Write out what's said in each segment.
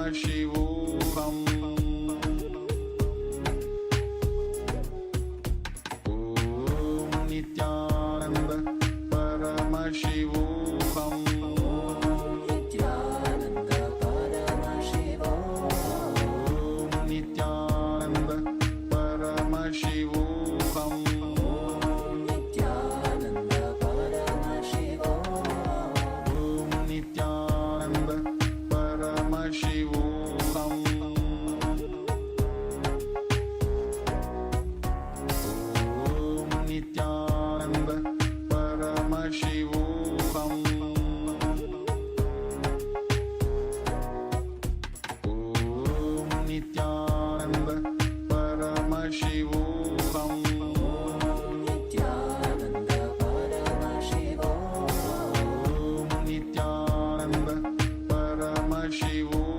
Paramashivam. Om Nithyananda Paramashivam. Nithyananda Paramashivam. Om Nithyananda Paramashivam. Nithyananda Paramashivam. Om Nithyananda Paramashivam. Om Nithyananda Paramashivam. Om Nithyananda Paramashivam. Nithyananda Paramashivam. Om Nithyananda Paramashivam. Om Nithyananda Paramashivam. Nithyananda Paramashivam. Om Nithyananda Paramashivam.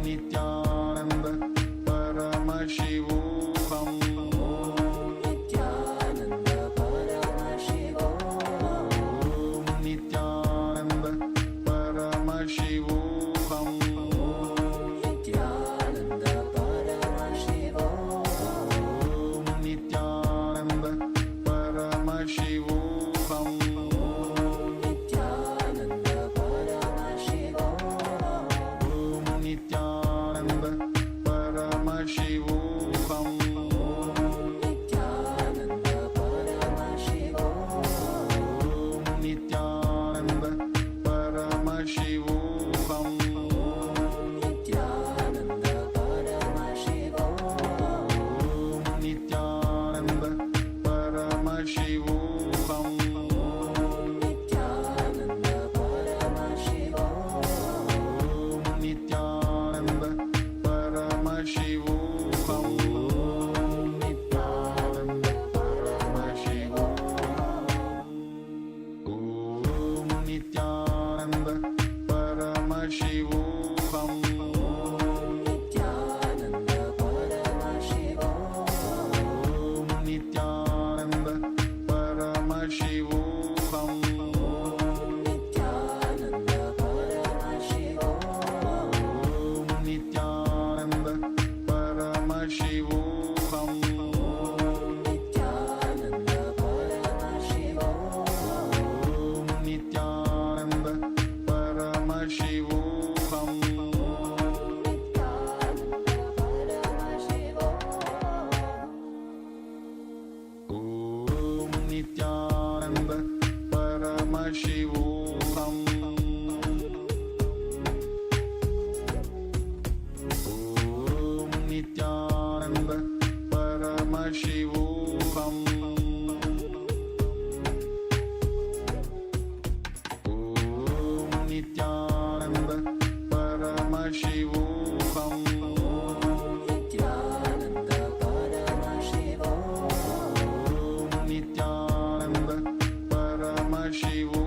Nithyananda Paramashivam. Om Nithyananda Paramashivam. Nithyananda Paramashivam. Om Nithyananda Paramashivam. Nithyananda Paramashivam. Om Nithyananda Paramashivam. Nithyananda Paramashivam. Om Nithyananda Paramashivam. Nithyananda Paramashivam. Om Nithyananda Paramashivam. Nithyananda Paramashivam. Om Nithyananda Paramashivam. Om Nithyananda Paramashivam. Om Nithyananda Paramashivam. Nithyananda Paramashivam. Om Nithyananda Paramashivam. Nithyananda Paramashivam. Om Nithyananda Paramashivam. Nithyananda Paramashivam. Om Nithyananda Paramashivam. Om Nithyananda Paramashivam. Om Nithyananda Paramashivam. Om Nithyananda Paramashivam. Nithyananda Paramashivam. Om Nithyananda Paramashivam.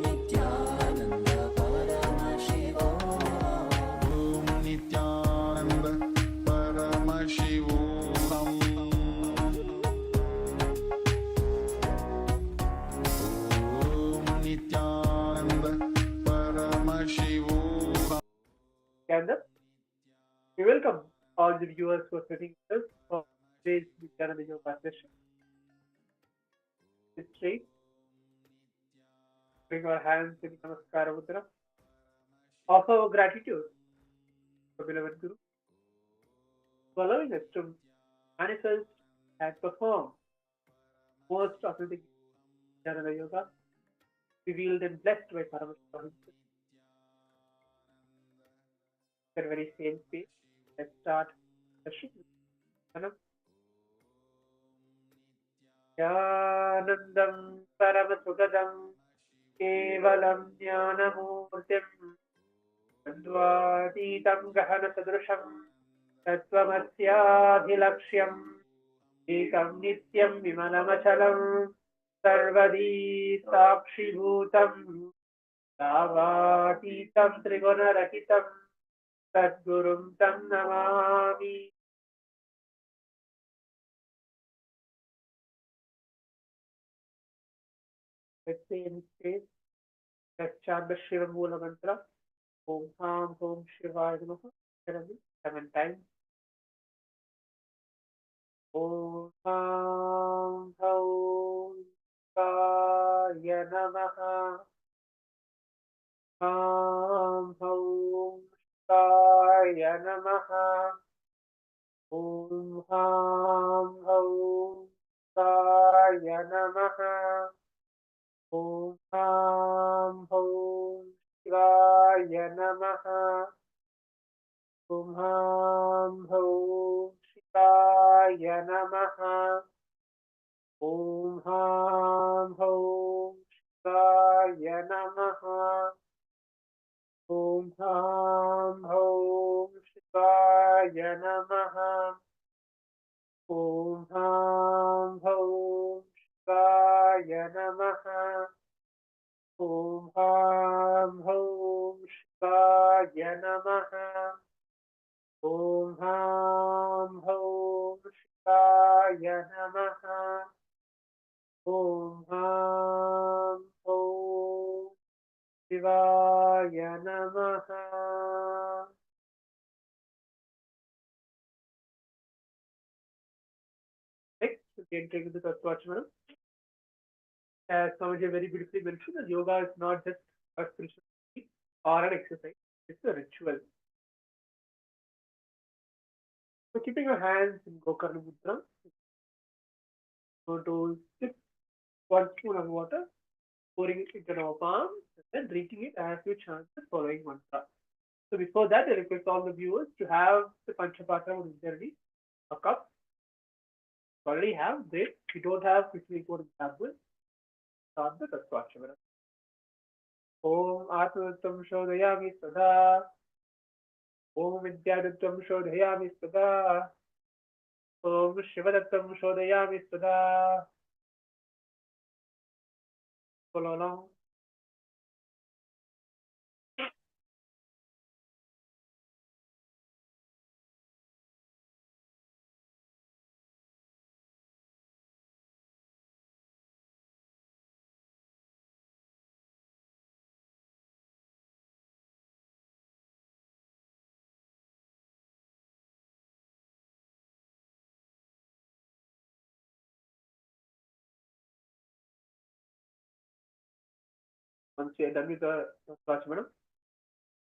Nithyananda Paramashivam. Om Nithyananda Paramashivam. Om Nithyananda Paramashivam. Stand up. We welcome all the viewers who are sitting with us for today's Nithyananda Yoga session. Sit straight. Bring our hands in Namaskara Mudra. Offer our gratitude to beloved Guru for allowing us to manifest and perform most authentic Nithyananda Yoga, revealed and blessed by Paramashiva himself. At the very same pace, let's start the session. Jnanandam Paramasugadam Kevalam Jnanamurtim Advaitam Gahana Sadrusham Tattvamasyaadhilaksham Ekam Nityam Vimalamachalam Sarvadi Sakshibhutam Davatītam Trigunarahitam Sadgurum Tam Namami. Let's say in space, let's chant the Shiva Mula mantra. Om Ham Om Shivaya Namaha. 7 times. Om Ham Om Shivaya Namaha. Ham Om Shivaya Namaha. Om Ham Om Shivaya Namaha. Om Ham Om Shivaya Namaha. Om Ham Om Shivaya Namaha. Om Ham Om Shivaya Namaha. Om Ham Om Shivaya Namaha. Om Ham Om Shivaya Namaha. Om Ham Om Shivaya Namaha. Om Ham Om Shivaya Namaha. Om Ham Om Shivaya Namaha. Next, we can take the Tattva. As Swamiji very beautifully mentioned, that yoga is not just a spiritual technique or an exercise, it's a ritual. So keeping your hands in Gokarna Mudra, go to sip 1 spoon of water, pouring it into our palm, and then drinking it as you chant the following mantra. So before that, I request all the viewers to have the Panchapatra ready, a cup. Already have, great. If you don't have, quickly go to the tablet. Start the Tattva. Om Atmatam Shodhayami Sada. Om Vidyaduttam Shodhayami Sada. Om Shivadattam Shodhayami Sada. Follow along. Once you are done with the Tattva,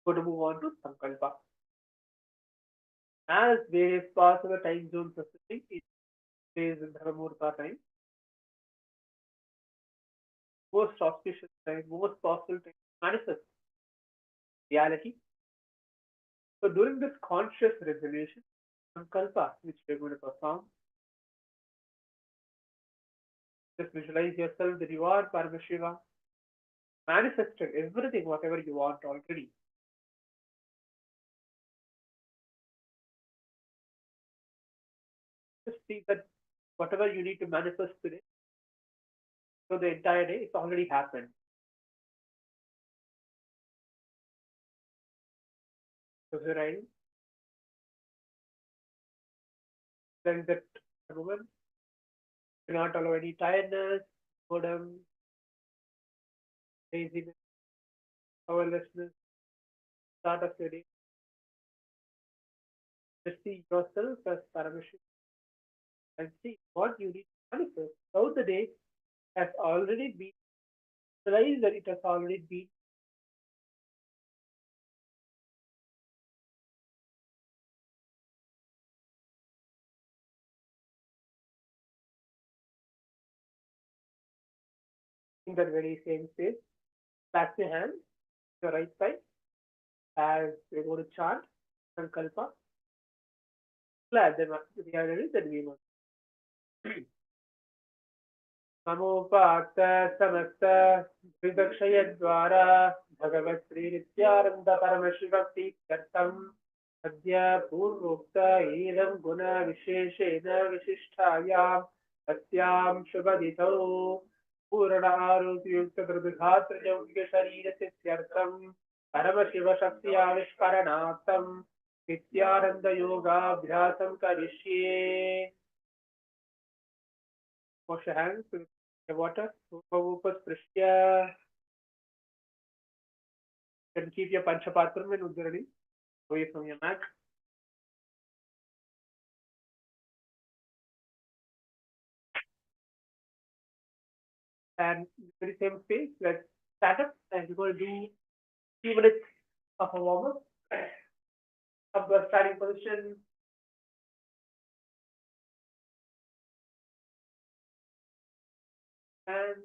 go to move on to Sankalpa. As various parts of the time zone processing, it is in Dharmamurta time, most auspicious time, most possible time to manifest reality. So during this conscious revelation, Sankalpa, which we are going to perform, just visualize yourself that you are Paramashiva, manifested everything, whatever you want already. Just see that whatever you need to manifest today, so the entire day, it's already happened. So you're writing, then that moment, do not allow any tiredness, boredom, laziness, powerlessness, start of your day. Just see yourself as Paramashiva and see what you need to manifest. So the day has already been, realize that it has already been. In that very same space, clasp your hand, your right side, as we go to chant, Sankalpa, glad them up. We are ready, then we must. नमोपात समस्त द्विदक्षयद्वारा भगवत् श्री नित्यानंद परमशिवप्रीत्यर्थम् अद्य पूर्वोक्त एवं गुण विशेषेण विशिष्टायां तस्यां शुभदितौ पूर्ण आरोग्ययुक्त दृढघात योग्य शरीर सिद्ध्यर्थम परमशिव शक्ति आविष्करणार्थम नित्यानंद योगाभ्यासम करिष्ये. Wash your hands with the water. Upasprishya. You can keep your panchapatram and uddharani away from your mat. And in the very same space, let's stand up and we're going to do 3 minutes of a warm up. Up the standing position. And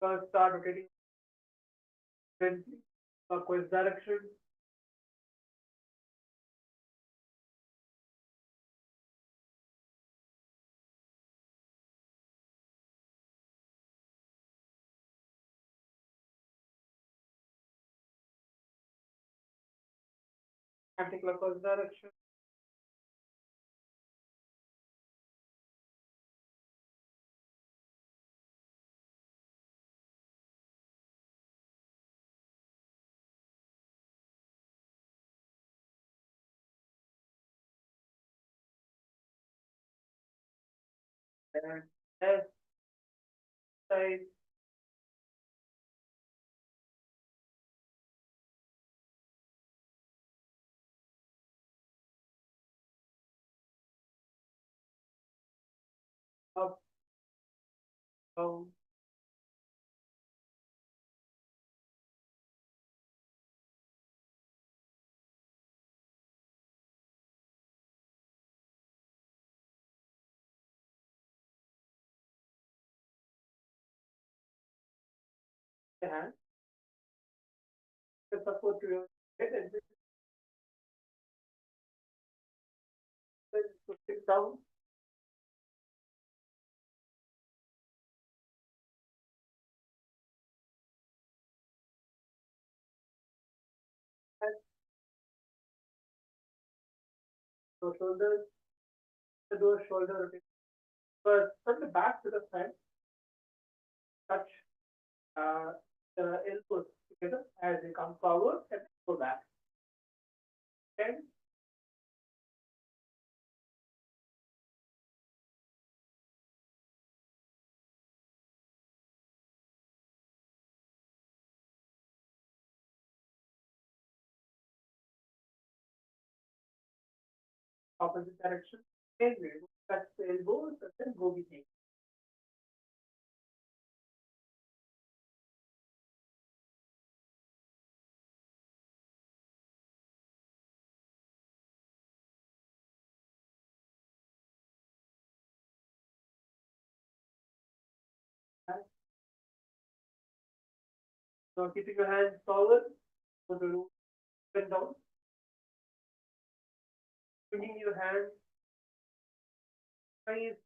first start rotating gently clockwise direction. Anti-clockwise direction. And left side. Up, down. The hand. The support to your head and push it down. And the shoulders. The shoulder rotation. But from the back to the front, touch the elbows together as you come forward and go back. And opposite direction. Same way. Touch the elbows and then go behind. And so keeping your hands forward, go to up and down. Bringing your hands, eyes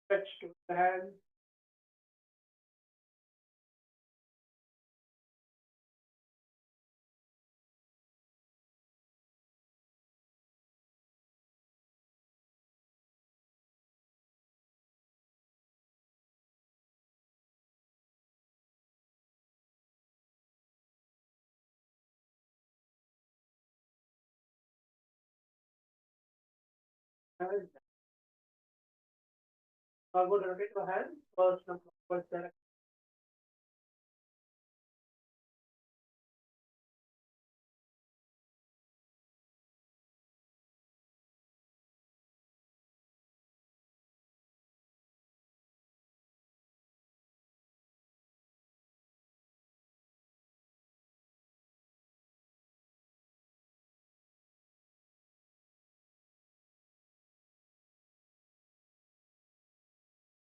stretch to the hands. Hands. Now go to rotate your hands first from clockwise direction.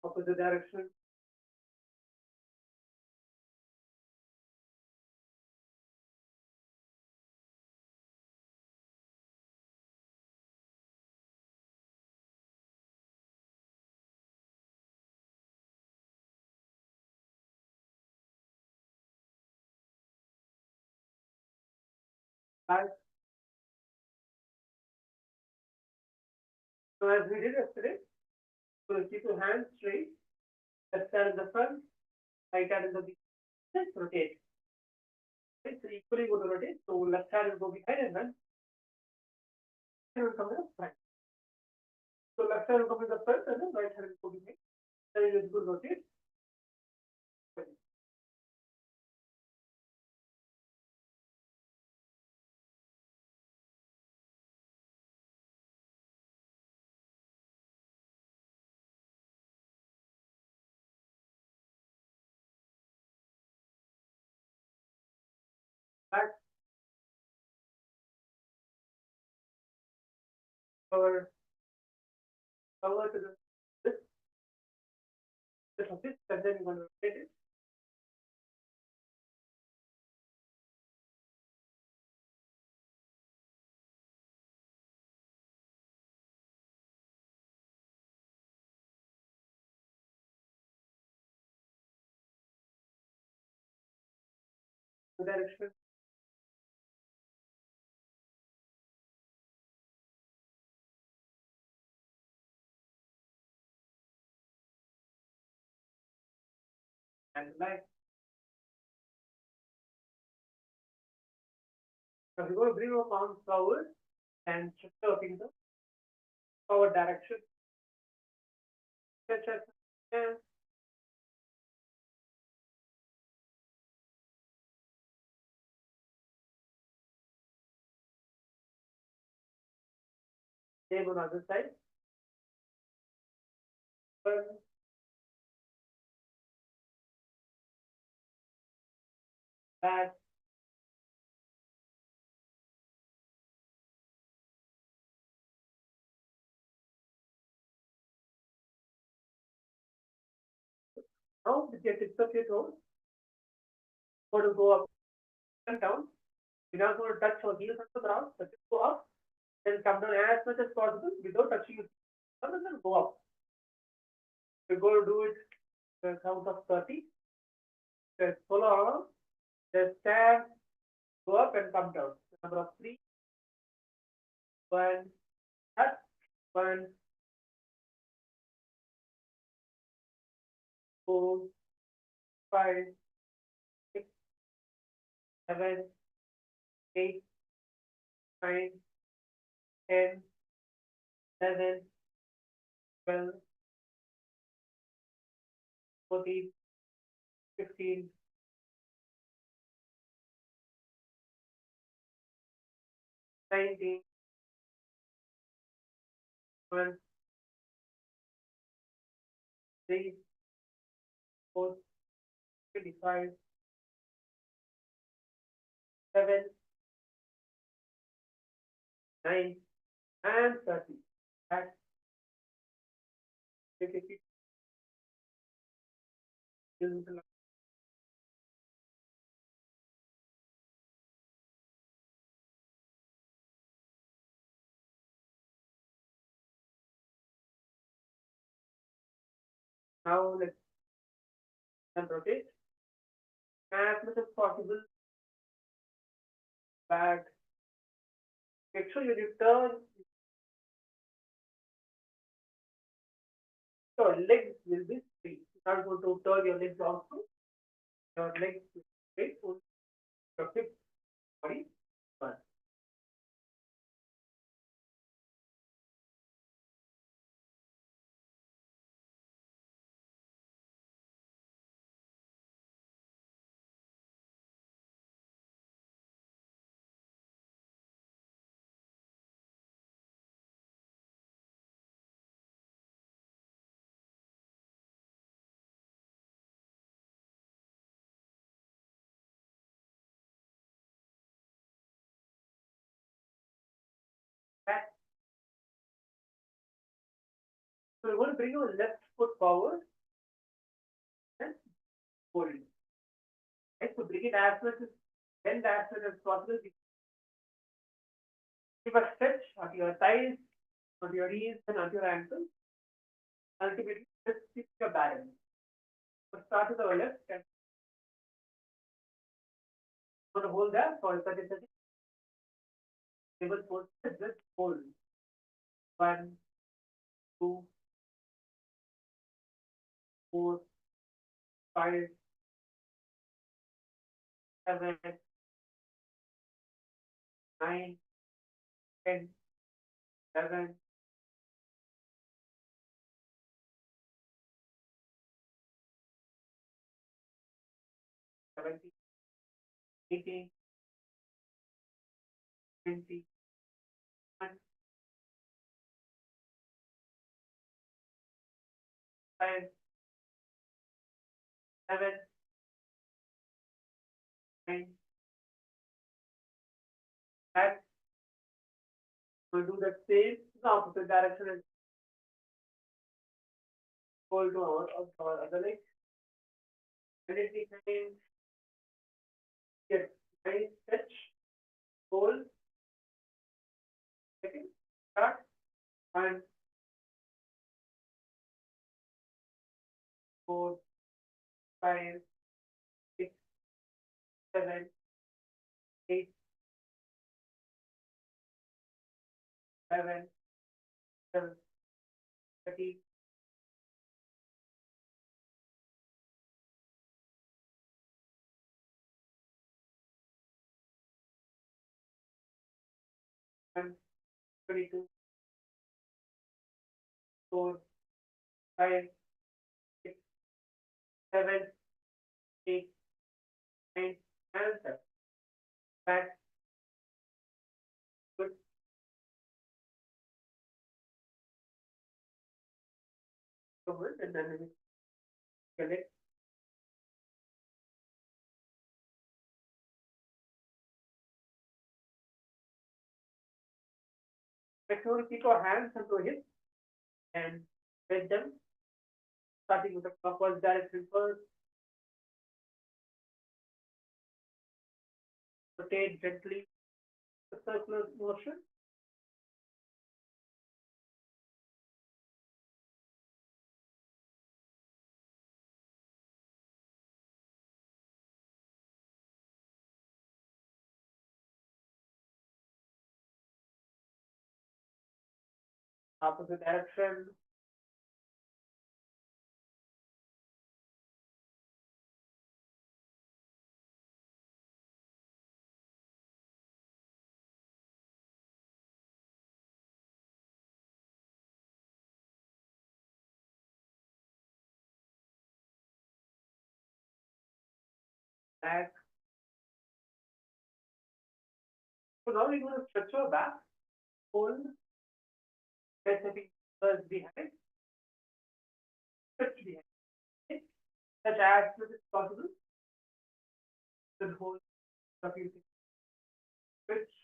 Opposite direction. Back. So as we did yesterday, so keep your hands straight, left hand in the front, right hand in the behind, just rotate. Okay, so equally going to rotate. So left hand will go behind and then it will come in the front. So left hand will come in the front and then right hand will go behind. Then it is good rotate. Back or cover to this of this and then you're going to rotate it. The direction. And like so you're going to bring your palms forward and shift your finger forward direction. Stretch out and same on the other side. Turn, back, now with your tips of your toes, going to go up and down. You're not going to touch your heels on the ground, but just go up and come down as much as possible without touching your feet. And then go up. We're going to do it the count of 30. Just follow along. Just stand, go up and come down. Number of 3. 1, touch, 1, 4, 5, 6, 7, 8, 9, 10, 11, 12, 14, 15, 19, 1, 3, 4, 25, 7, 9, and 30. Back. Take a seat. Now let's rotate as much as possible back. Make sure you return your legs will be straight. You are going to turn your legs also. Your legs will be straight. Your hips, body, front. Back. So you're going to bring your left foot forward and hold it. Right? So bring it as much as bend as much as possible. Give a stretch onto your thighs, onto your knees, and onto your ankles. Ultimately, just keep your balance. So start with our left and going to hold that for 30 seconds. Table 4, just hold. 1, 2, 4, 5, 7, 9, 10, 11, 17, 18, 20, 5, 7, 9, back. We'll do the same in the opposite direction and hold to our other leg. And it becomes get nice stretch, hold, second, start, and 4, 5, 6, 7, 8, 11, 12, 13, and 22, 4, 5, 6, 7, 8, 9, and 7. Back, good. Forward, and then we select. Make sure to keep our hands onto our hips and bend them, starting with the clockwise direction first. Rotate gently the circular motion. Opposite direction. Back. So now we're going to stretch our back, hold, stretch the fingers behind, stretch behind. Okay? Stretch as much as possible. Then hold a few things. Stretch.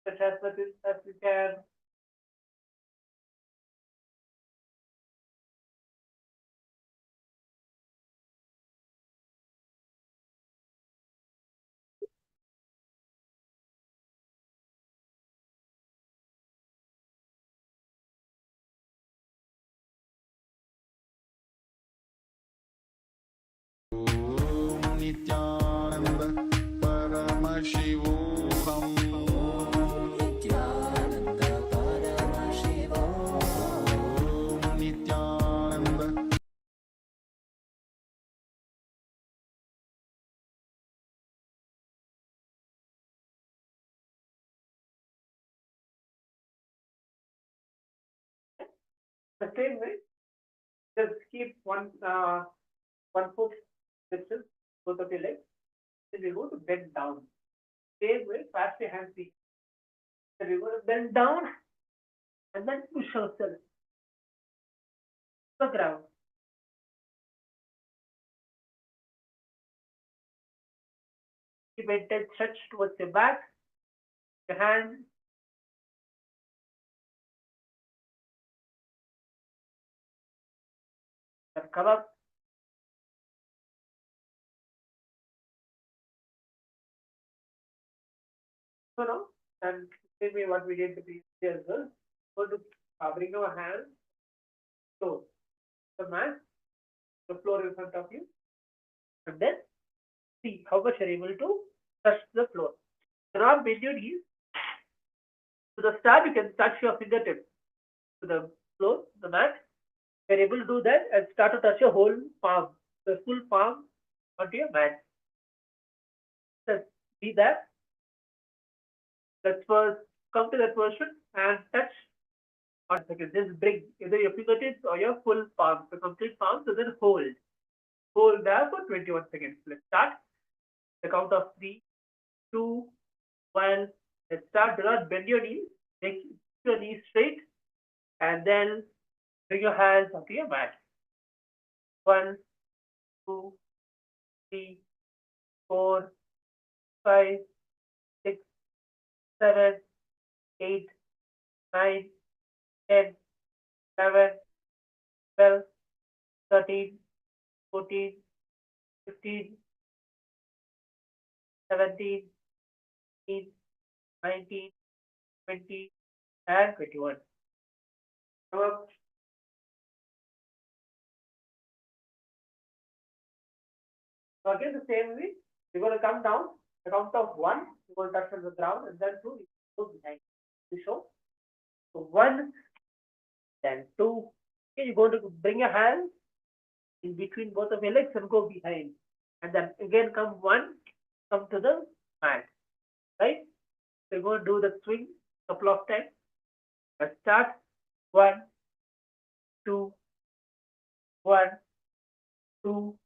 Stretch as much as you can. Om Nithyananda Paramashivam. Nithyananda Paramashivam. Om Nithyananda. The same way, just keep one foot distance, both of your legs. Then we go to bend down. Same way, clasp your hands behind. Then we're going to bend down and then push ourselves to the ground. Keep a tight stretch towards your back, your hands. Come up. So now, and same way what we did the previous day as well. Go to bring our hands close. the mat, the floor in front of you, and then see how much you're able to touch the floor. Do not bend your knees. To the start, you can touch your fingertips to the floor, the mat. You're able to do that and start to touch your whole palm, the full palm onto your mat. Just be that. Let's first come to that version and touch. 1 second. Just bring either your fingertips or your full palm, the complete palm, so then hold. Hold there for 21 seconds. Let's start. The count of 3, 2, 1. Let's start. Do not bend your knees. Make your knees straight. And then bring your hands onto your mat. 1, 2, 3, 4, 5, 6, 7, 8, 9, 10, 11, 12, 13, 14, 15, 17, 18, 19, 20, and 21. Come up. So again, the same way, you're going to come down. The count of 1, you're going to touch on the ground, and then 2, you go behind. You show. So 1, then 2. Okay, you're going to bring your hands in between both of your legs and go behind. And then again come 1, come to the mat. Right? So you're going to do the swing a couple of times. Let's start. 1, 2, 1, 2,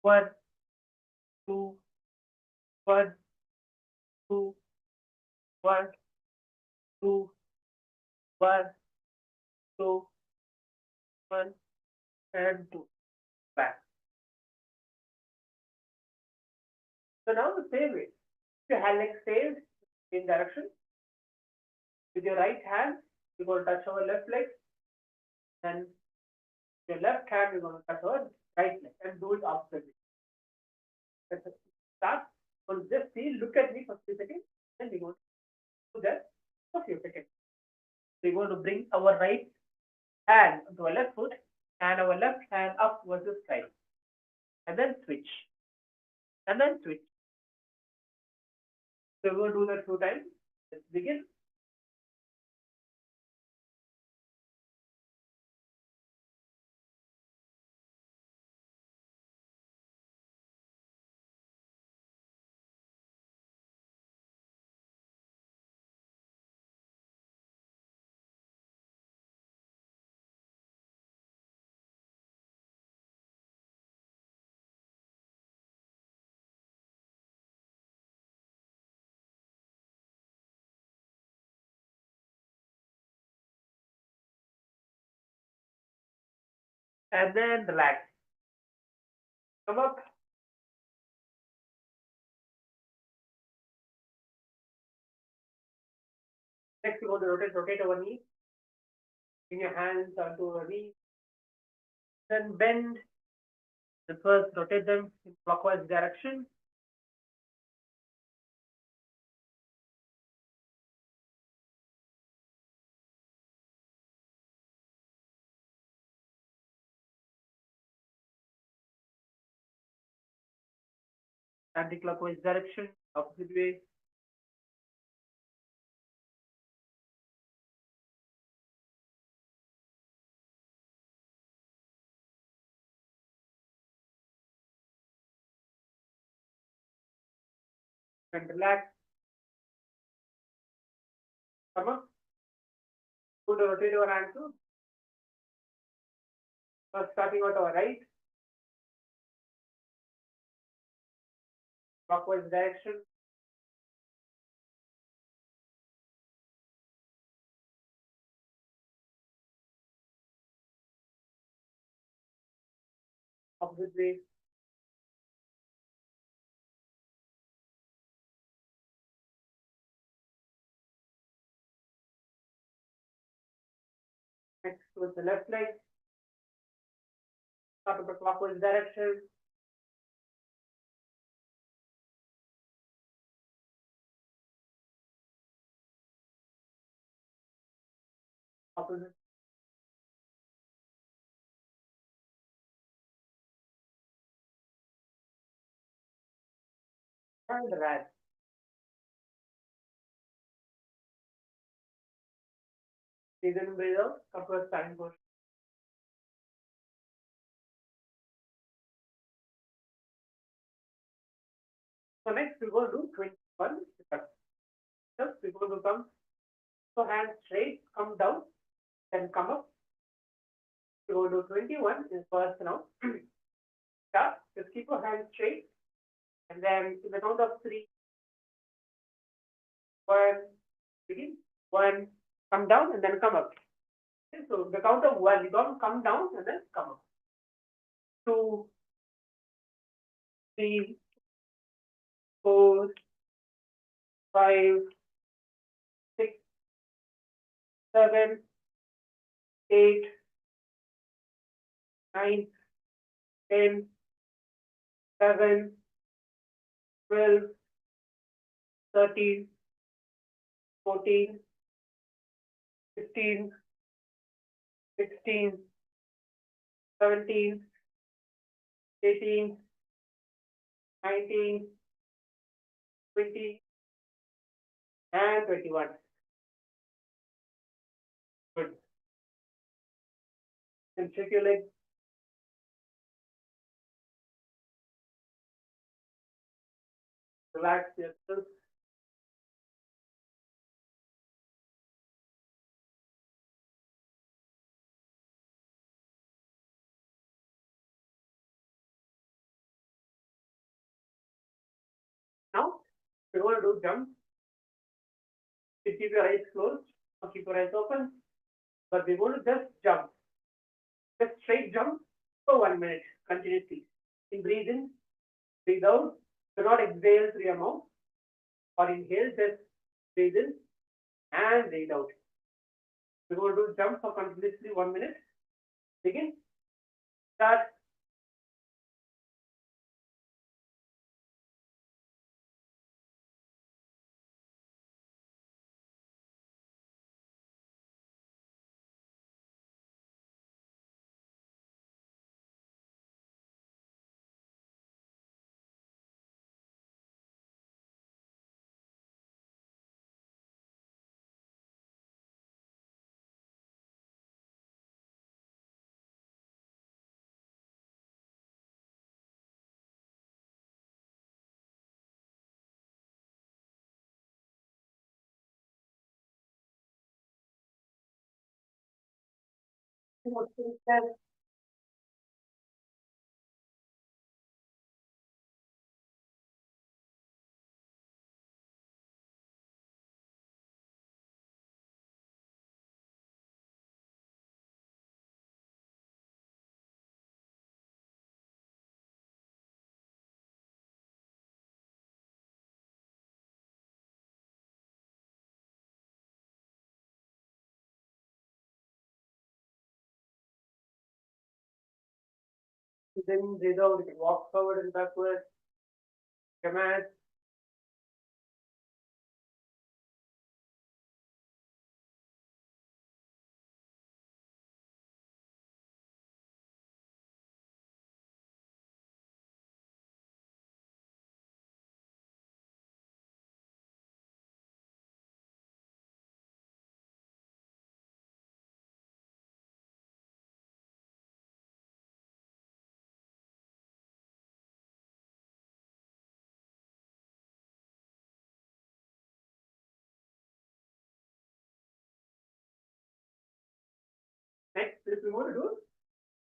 1, 2, 1, 2, 1, 2, 1, 2, 1, and 2. Back. So now the same way. Your hand leg stays in direction. With your right hand, you're going to touch our left leg. Then your left hand, you're going to touch our right leg and do it oppositely. Let's start. So just see, look at me for 3 seconds. Then we're going to do that for a few seconds. We're going to bring our right hand onto our left foot and our left hand up versus side. And then switch. And then switch. So we're going to do that 2 times. Let's begin. And then relax. Come up. Next, we're going to rotate our knee. Bring your hands onto our knee. Then bend. Then first rotate them in clockwise direction. Anti-clockwise direction, opposite way. And relax. Come up. Good to rotate our hands too. First starting out our right. Clockwise direction. Opposite way. Next towards the left leg. Start of the clockwise direction. Opposite. and rest. Breathe in, breathe out, couple of times. So next we're going to do 21 steps. First we're going to come, so hands straight, come down, then come up. We're going to do 21 in first now. Start, just keep your hands straight, and then in the count of 3, 1, begin, 1, come down and then come up. Okay, so the count of 1, you don't come down and then come up. 2, 3, 4, 5, 6, 7, 8, 9, 10, 11, 12, 13, 14, 15, 16, 17, 18, 19, 20, and 21. Good. And shake your legs. Relax yourself. Now, we're going to do jump. You keep your eyes closed or keep your eyes open, but we're going to just jump. Just straight jump for 1 minute continuously. In breathe in, breathe out. Do not exhale through your mouth or inhale, just breathe in and breathe out. We're going to do jump for continuously 1 minute. Begin. Start. Then breathe out. You can walk forward and backward. Command. Next, if we want to do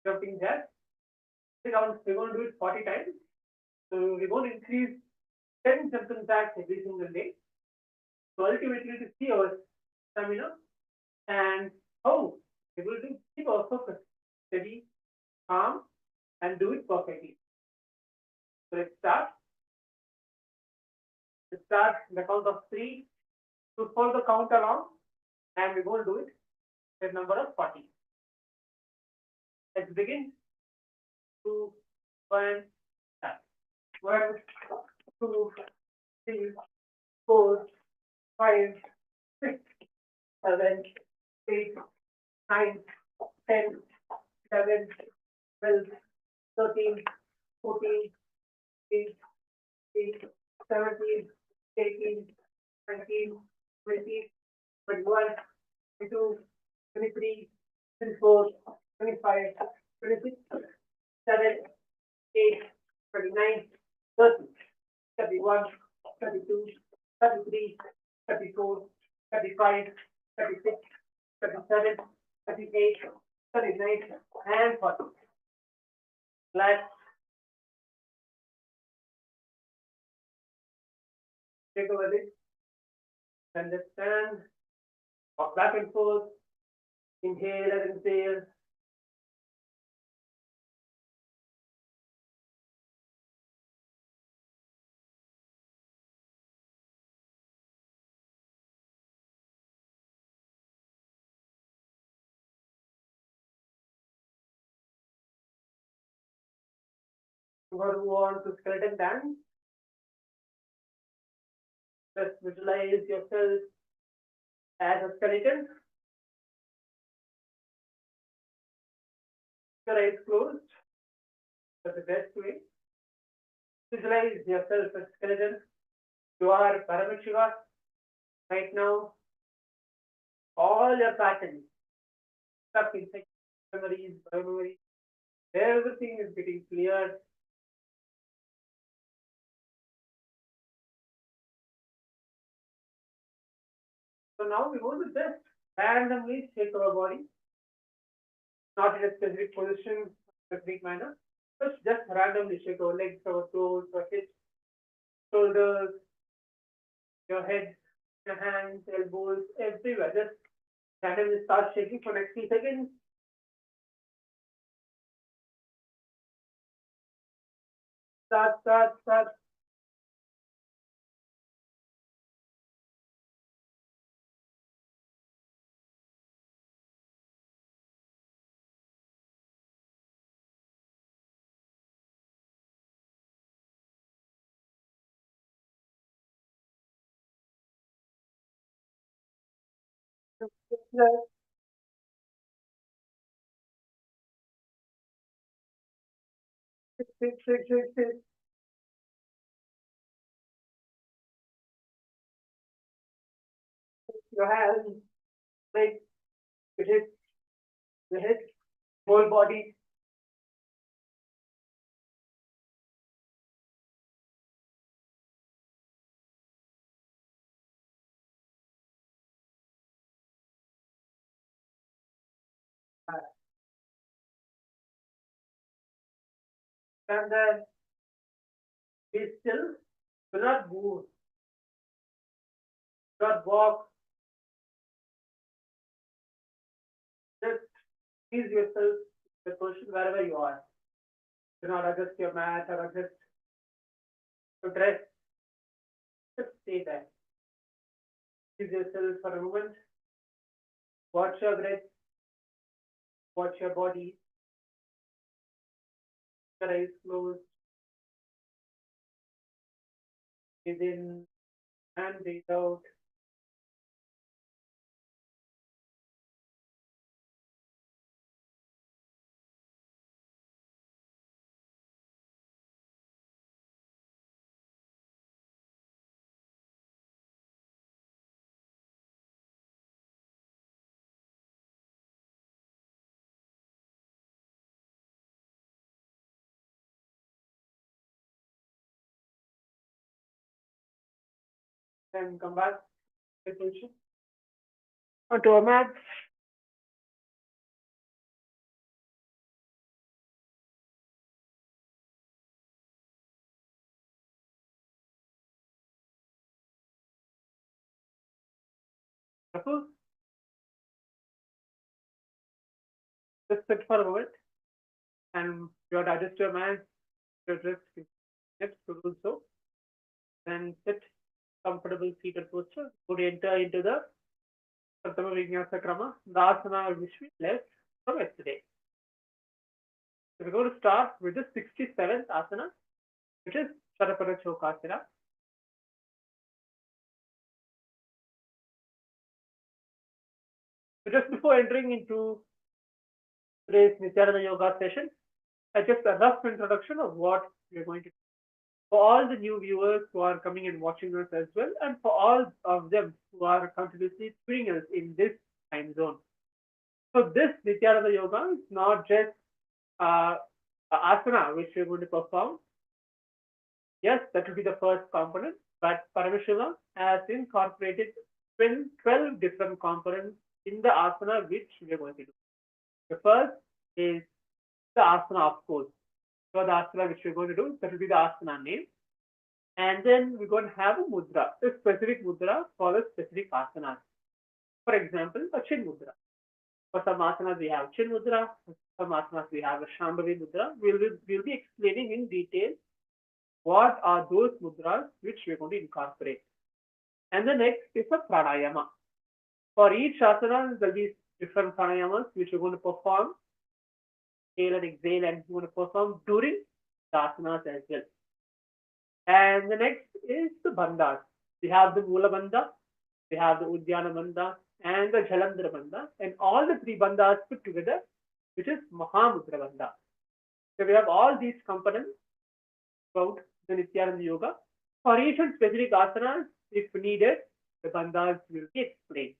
jumping jacks, we're going to do it 40 times. So we're going to increase 10 jumping jacks every single day. So ultimately to see our stamina and how we will keep our focus steady, calm, and do it perfectly. So let's start. Let's start the count of 3 to follow the count along, and we're going to do it with number of 40. Let's begin. 2, 1, start. 1, 2, 3, 4, 5, 6, 7, 8, 9, 10, 11, 12, 13, 14, 15, 16, 17, 18, 19, 20, 21, 22, 23, 24, 25, 26, 7, 8, 29, 30, 31, 32, 33, 34, 35, 36, 37, 38, 39, and 40. Let's take over this. Understand. Walk back and forth. Inhale and exhale. We're going to move on to skeleton dance. Just visualize yourself as a skeleton. Your eyes closed. That's the best way. Visualize yourself as a skeleton. You are Paramashiva. Right now, all your patterns, stuff inside memories, biomemories, everything is getting cleared. So now we want to just randomly shake our body, not in a specific position, specific manner. Just randomly shake our legs, our toes, our hips, shoulders, your head, your hands, elbows, everywhere. Just randomly start shaking for next 3 seconds. Start. Sit. Your hands, legs, your hips, the head, whole body. And then be still. Do not move. Do not walk. Just ease yourself the position wherever you are. Do not adjust your mat or adjust your dress. Just stay there. Ease yourself for a moment. Watch your breath. Watch your body. Your eyes closed. Breathe in and breathe out. Then come back. Attention. Onto a mat. Careful. Just sit for a moment. And you have to adjust your mat. Your dress steps to do so. Then sit comfortable seated posture. Would enter into the Pratama Vinyasa Krama, the asana which we left from yesterday. So we're going to start with the 67th asana, which is Paramashiva. So just before entering into today's Nithyananda Yoga session, just a rough introduction of what we are going to do. For all the new viewers who are coming and watching us as well, and for all of them who are continuously tuning us in this time zone. So this Nithyananda Yoga is not just uh, a asana which we're going to perform. Yes, that will be the first component, but Paramashiva has incorporated 12 different components in the asana which we are going to do. The first is the asana, of course. So the asana which we're going to do, that will be the asana name. And then we're going to have a mudra, a specific mudra for the specific asanas. For example, a chin mudra. For some asanas we have chin mudra, for some asanas we have a Shambhavi mudra. We'll be explaining in detail what are those mudras which we're going to incorporate. And the next is a pranayama. For each asana, there'll be different pranayamas which we're going to perform, inhale and exhale, and we're going to perform during the asanas as well. And the next is the bandhas. We have the Mula bandha, we have the Udyana bandha, and the Jalandhara bandha, and all the three bandhas put together, which is Mahamudra bandha. So we have all these components about the Nithyananda Yoga. For each and specific asanas, if needed, the bandhas will be explained.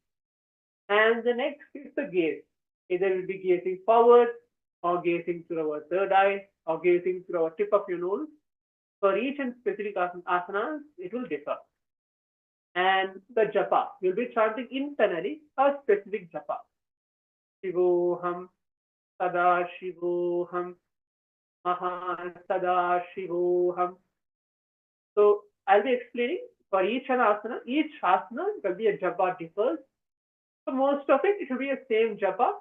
And the next is the gaze. Either we'll be gazing forward, or gazing through our third eye, or gazing through our tip of your nose. For each and specific asanas, it will differ. And the japa, we'll be chanting internally a specific japa. Shivoham, Sada Shivoham, Maha Sada Shivoham. So I'll be explaining for each asana there'll be a japa differs. So most of it will be a same japa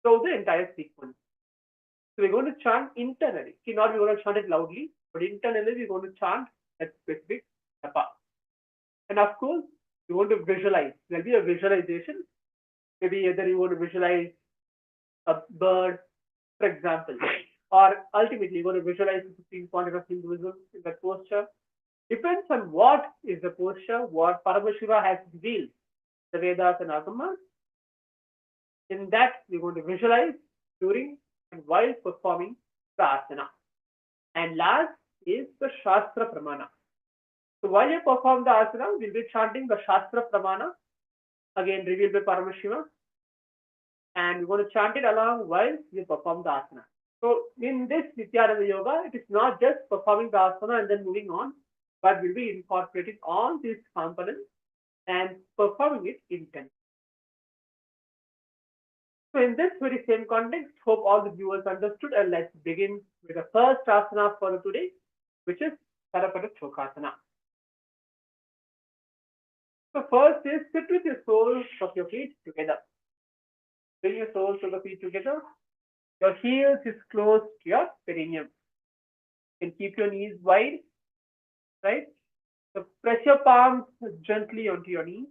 throughout the entire sequence. So we're going to chant internally. Not we're going to chant it loudly, but internally we're going to chant that specific japa. And of course, you want to visualize. There'll be a visualization. Maybe either you want to visualize a bird, for example, or ultimately you want to visualize the 15 point of Hinduism in that posture. Depends on what is the posture, what Paramashiva has revealed, the Vedas and Agamas. In that, we're going to visualize during and while performing the asana. And last is the Shastra Pramana. So while you perform the asana, we'll be chanting the Shastra Pramana, again revealed by Paramashiva. And we're going to chant it along while we perform the asana. So in this Nithyananda Yoga, it is not just performing the asana and then moving on, but we'll be incorporating all these components and performing it intensely. So in this very same context, hope all the viewers understood, and let's begin with the first asana for today, which is Sarapata Chokasana. So first is sit with your soles of your feet together. Bring your soles of the feet together. Your heels is close to your perineum. You can keep your knees wide, right? So press your palms gently onto your knees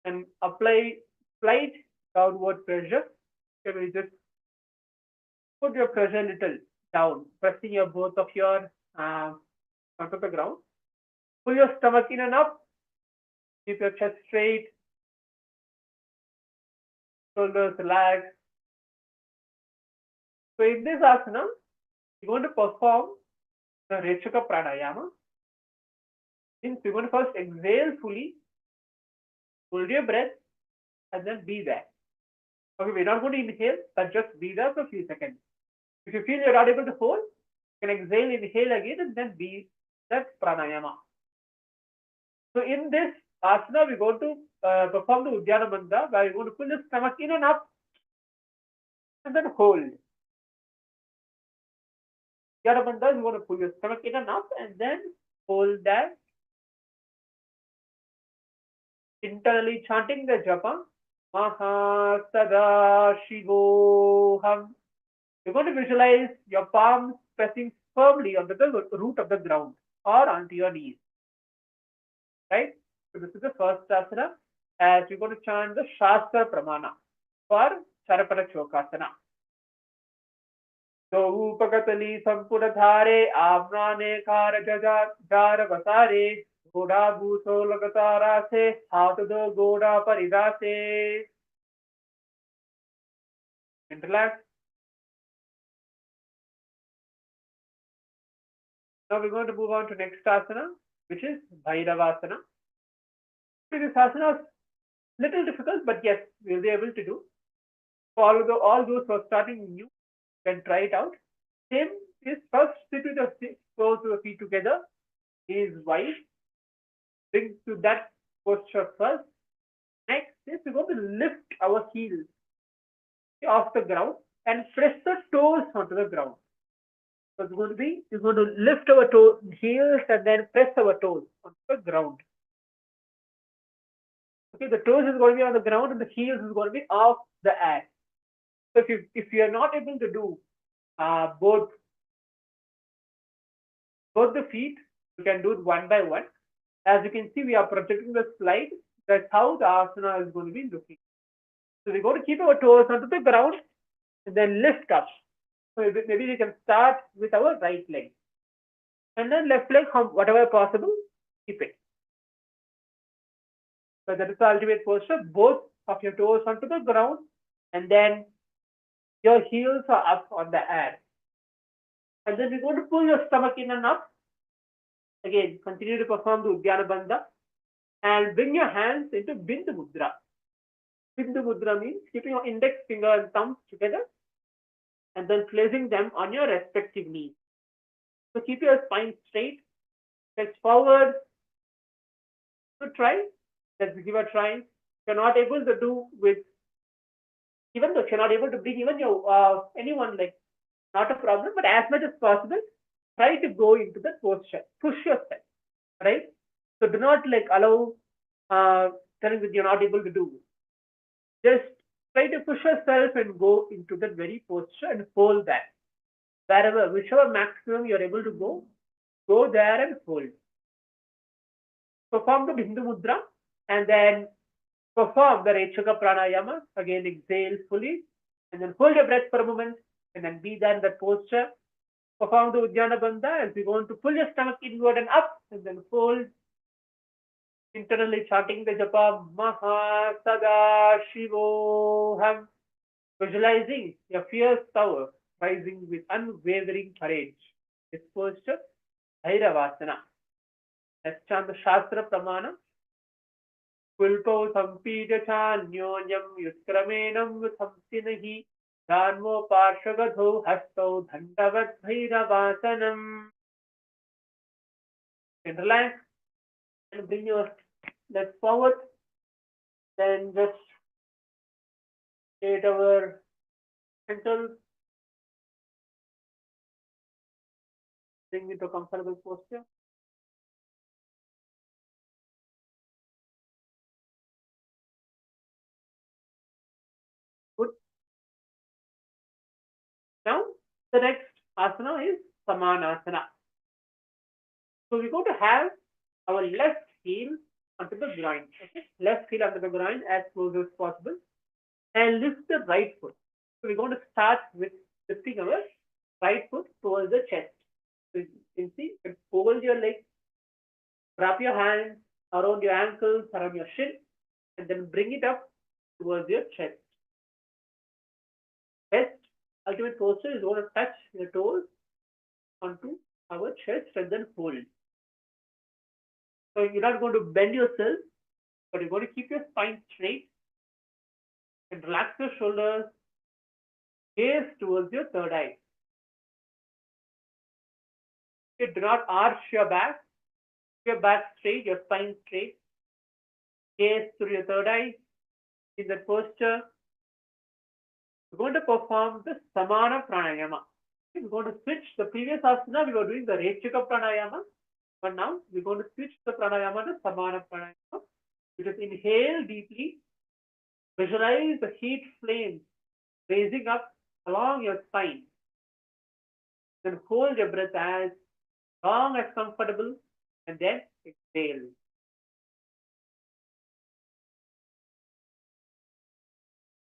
and apply slight downward pressure. You will just put your pressure a little down, pressing your both of your onto the ground. Pull your stomach in and up. Keep your chest straight. Shoulders relaxed. So in this asana, you're going to perform the Rechaka pranayama. Means you're going to first exhale fully, hold your breath, and then be there. Okay, we're not going to inhale, but just be there for a few seconds. If you feel you're not able to hold, you can exhale, inhale again, and then be that pranayama. So in this asana, we're going to perform the Udyana bandha, where you're going to pull the stomach in and up, and then hold. Udyana bandha, you're going to pull your stomach in and up, and then hold that. Internally chanting the japa, Maha Sada Shivoham. You're going to visualize your palms pressing firmly onto the root of the ground or onto your knees. Right? So this is the first asana, as we're going to chant the Shastra Pramana for Sarapata Chokasana. So Upakatali Sampuradhare Amrane Karajaja Jara Vasare Goda Bhuso Lagatarase Hatado Goda Paridase. And relax. Now we're going to move on to next asana, which is Bhairavasana. This asana is little difficult, but yes, we'll be able to do. For all those who are starting new, can try it out. Same is first sit with the toes of the feet together. Is wide. Bring to that posture first. Next is we're going to lift our heels off the ground and press the toes onto the ground. So it's going to be, we're going to lift our heels and then press our toes onto the ground. Okay, the toes is going to be on the ground and the heels is going to be off the air. So if you are not able to do both the feet, you can do it one by one. As you can see, we are projecting the slide. That's how the asana is going to be looking. So we're going to keep our toes onto the ground and then lift up. So maybe we can start with our right leg. And then left leg, whatever possible, keep it. So that is the ultimate posture. Both of your toes onto the ground and then your heels are up on the air. And then we're going to pull your stomach in and up. Again, continue to perform the Uddiyana Bandha and bring your hands into Bindu Mudra. Bindu Mudra means keeping your index finger and thumb together and then placing them on your respective knees. So keep your spine straight, stretch forward. So try. Let's give a try. If you're not able to do with, even though you're not able to bring even your anyone, like, not a problem, but as much as possible, try to go into the posture. Push yourself, right? So do not allow telling that you're not able to do. Just try to push yourself and go into that very posture and hold that. Whichever maximum you're able to go there and hold. Perform the Bindu Mudra and then perform the Rechaka Pranayama. Again, exhale fully and then hold your breath for a moment and then be there in that posture. Perform the Uddiyana Bandha as we go on to pull your stomach inward and up and then fold. Internally chanting the japa Mahasada. Visualizing your fierce power rising with unwavering courage. This posture, Bhairavasana. Let's chant the Shastra Pramana. Kulpo sampidya chanyonyam yuskramenam samsinahi dhanmo parshagadho hasto dhandavat bhairavasanam. And relax and bring your legs forward. Then just straight our ankles. Bring into a comfortable posture. Good. Now, the next asana is Samanasana. So we're going to have our left heel onto the ground. Okay? Left heel onto the ground as close as possible. And lift the right foot. So we're going to start with lifting our right foot towards the chest. So you can see, you can fold your legs, wrap your hands around your ankles, around your shin, and then bring it up towards your chest. Best ultimate posture is going to touch your toes onto our chest and then fold. So you're not going to bend yourself, but you're going to keep your spine straight and relax your shoulders, gaze towards your third eye. Okay, do not arch your back. Keep your back straight, your spine straight. Gaze through your third eye. In that posture, we're going to perform the Samana Pranayama. We're going to switch. The previous asana, we were doing the Rechaka Pranayama. But now we're going to switch the pranayama to Samana Pranayama. You just inhale deeply. Visualize the heat flames raising up along your spine. Then hold your breath as long as comfortable and then exhale.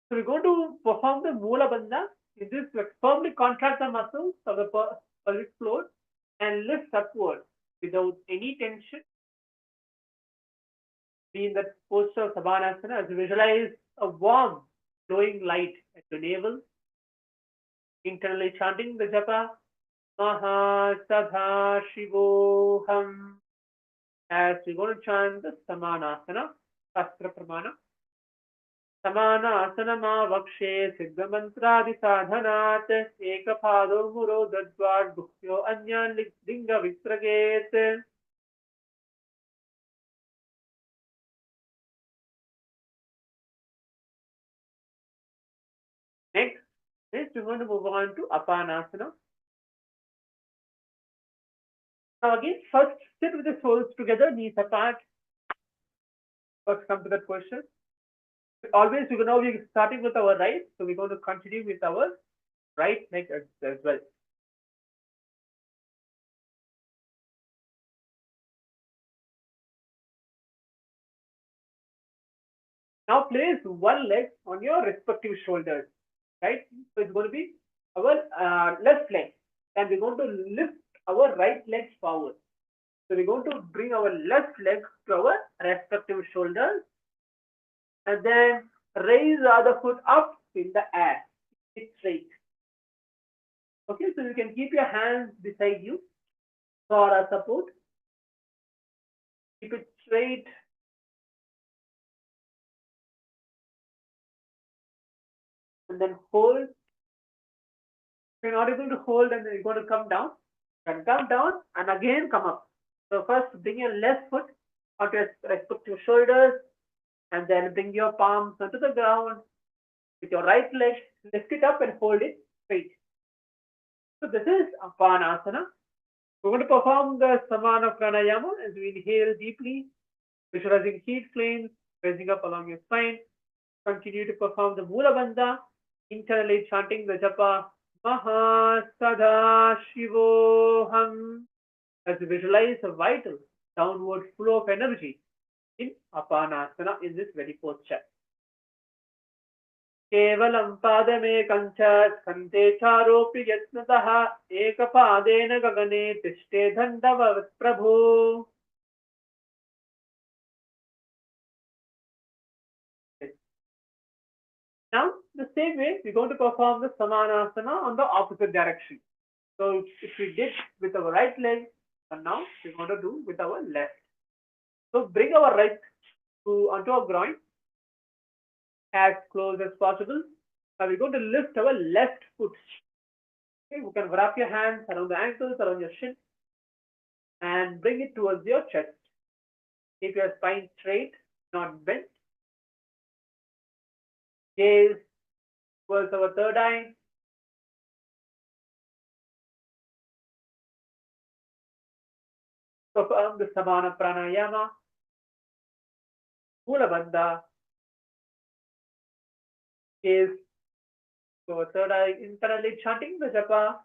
So we're going to perform the Mula Bandha. In this, firmly contract the muscles of the pelvic floor and lift upward without any tension. Be in that posture of Samanasana as you visualize a warm, glowing light at your navel. Internally chanting the japa Mahasabhashivoham. As we're going to chant the Samanasana, Shastra Pramana. Samana Mahavakya Siddhamantradi Sadhanat Ekapado Muro Dadvad Bhuktyo Anyan Linga Vitraget. Next, we're going to move on to Apanasana. Now again, first sit with the soles together, knees apart. First come to that question. Always, now we're starting with our right, so we're going to continue with our right leg as well. Now place one leg on your respective shoulders, right? So it's going to be our left leg, and we're going to lift our right leg forward. So we're going to bring our left leg to our respective shoulders, and then raise the other foot up in the air. It's straight. Okay, so you can keep your hands beside you for a support. Keep it straight. And then hold. If you're not able to hold, and then you're going to come down. Then come down and again come up. So first bring your left foot onto your respective shoulders, and then bring your palms onto the ground. With your right leg, lift it up and hold it straight. So this is Apanasana. We're going to perform the Samana Pranayama as we inhale deeply, visualizing heat flames rising up along your spine. Continue to perform the Mula Bandha, internally chanting the japa Mahasabhashivoham as we visualize a vital downward flow of energy in Apanasana in this very posture. केवलं पादमेकं च स्कन्धे चारोऽपि यत्नतः एकपादेन गगने तिष्ठे दण्डवत् प्रभो. Now, the same way, we're going to perform the Samanasana on the opposite direction. So, if we did with our right leg, and now we're going to do with our left. So, bring our right onto our groin as close as possible. Now, we're going to lift our left foot. Okay, you can wrap your hands around the ankles, around your shin, and bring it towards your chest. Keep your spine straight, not bent. Gaze towards our third eye. Perform the Samana Pranayama, Mula Bandha. Gaze to our third eye, internally chanting the japa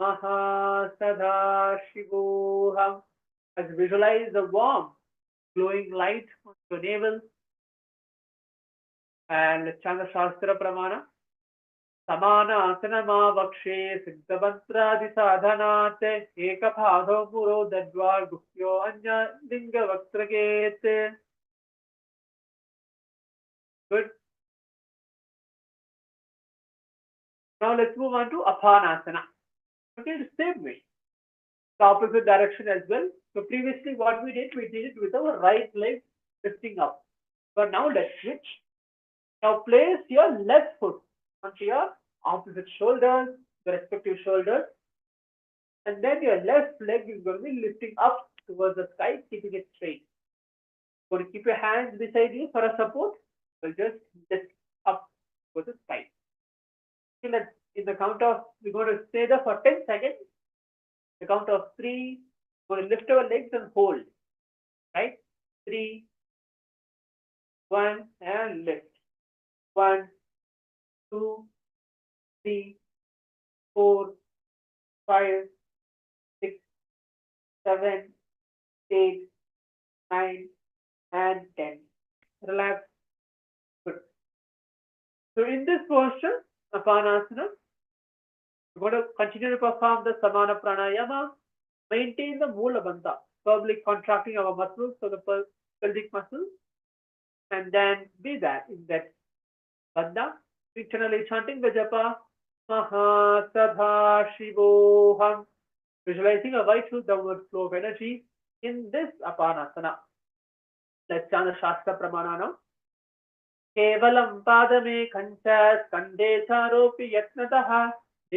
Mahasabhashivoham as visualize the warm, glowing light on your navel. And let's chant the Shastra Pramana. Samana asana Mahavakya Siddhamantradi Sadhanat Ekapado Muro Dadvar Bhuktyo Anya Linga Vitraget. Good. Now let's move on to Apanasana. Okay, the same way. The opposite direction as well. So previously what we did it with our right leg lifting up. But now let's switch. Now place your left foot onto your opposite shoulders, the respective shoulders. And then your left leg is going to be lifting up towards the sky, keeping it straight. You're going to keep your hands beside you for a support. We'll just lift up towards the sky. In the count of, we're going to stay there for 10 seconds. The count of 3, we're going to lift our legs and hold. Right? 3, 1, and lift. 1, 2, 3, 4, 5, 6, 7, 8, 9, and 10. Relax. Good. So in this posture, Apanasana, we're going to continue to perform the Samana Pranayama, maintain the Mula Bandha, firmly contracting our muscles, so the pelvic muscles, and then be there in that Bandha, internally chanting the japa Mahasabhashivoham visualizing a vital downward flow of energy in this apanasana. Let's chant the Shastra Pramana now. केवलं पादमेकं च स्कन्धे चारोऽपि यत्नतः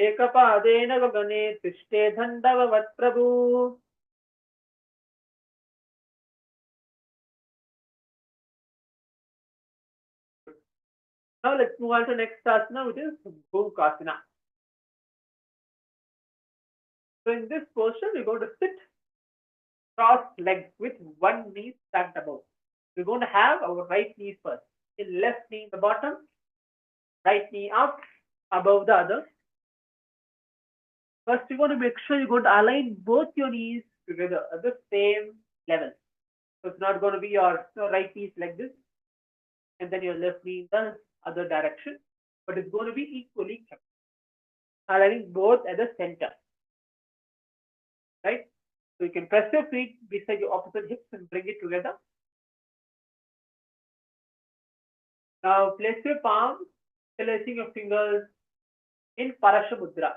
एकपादेन गगने तिष्ठे दण्डवत् प्रभु. Now let's move on to the next asana, which is Bhumkasana. So in this posture, we're going to sit cross-legged with one knee stacked above. We're going to have our right knee first. In left knee in the bottom, right knee up above the other. First, you want to make sure you're going to align both your knees together at the same level. So it's not going to be your right knee like this, and then your left knee in the other direction, but it's going to be equally kept. Aligning both at the center. Right? So you can press your feet beside your opposite hips and bring it together. Now place your palms, interlacing your fingers in Parasha Mudra.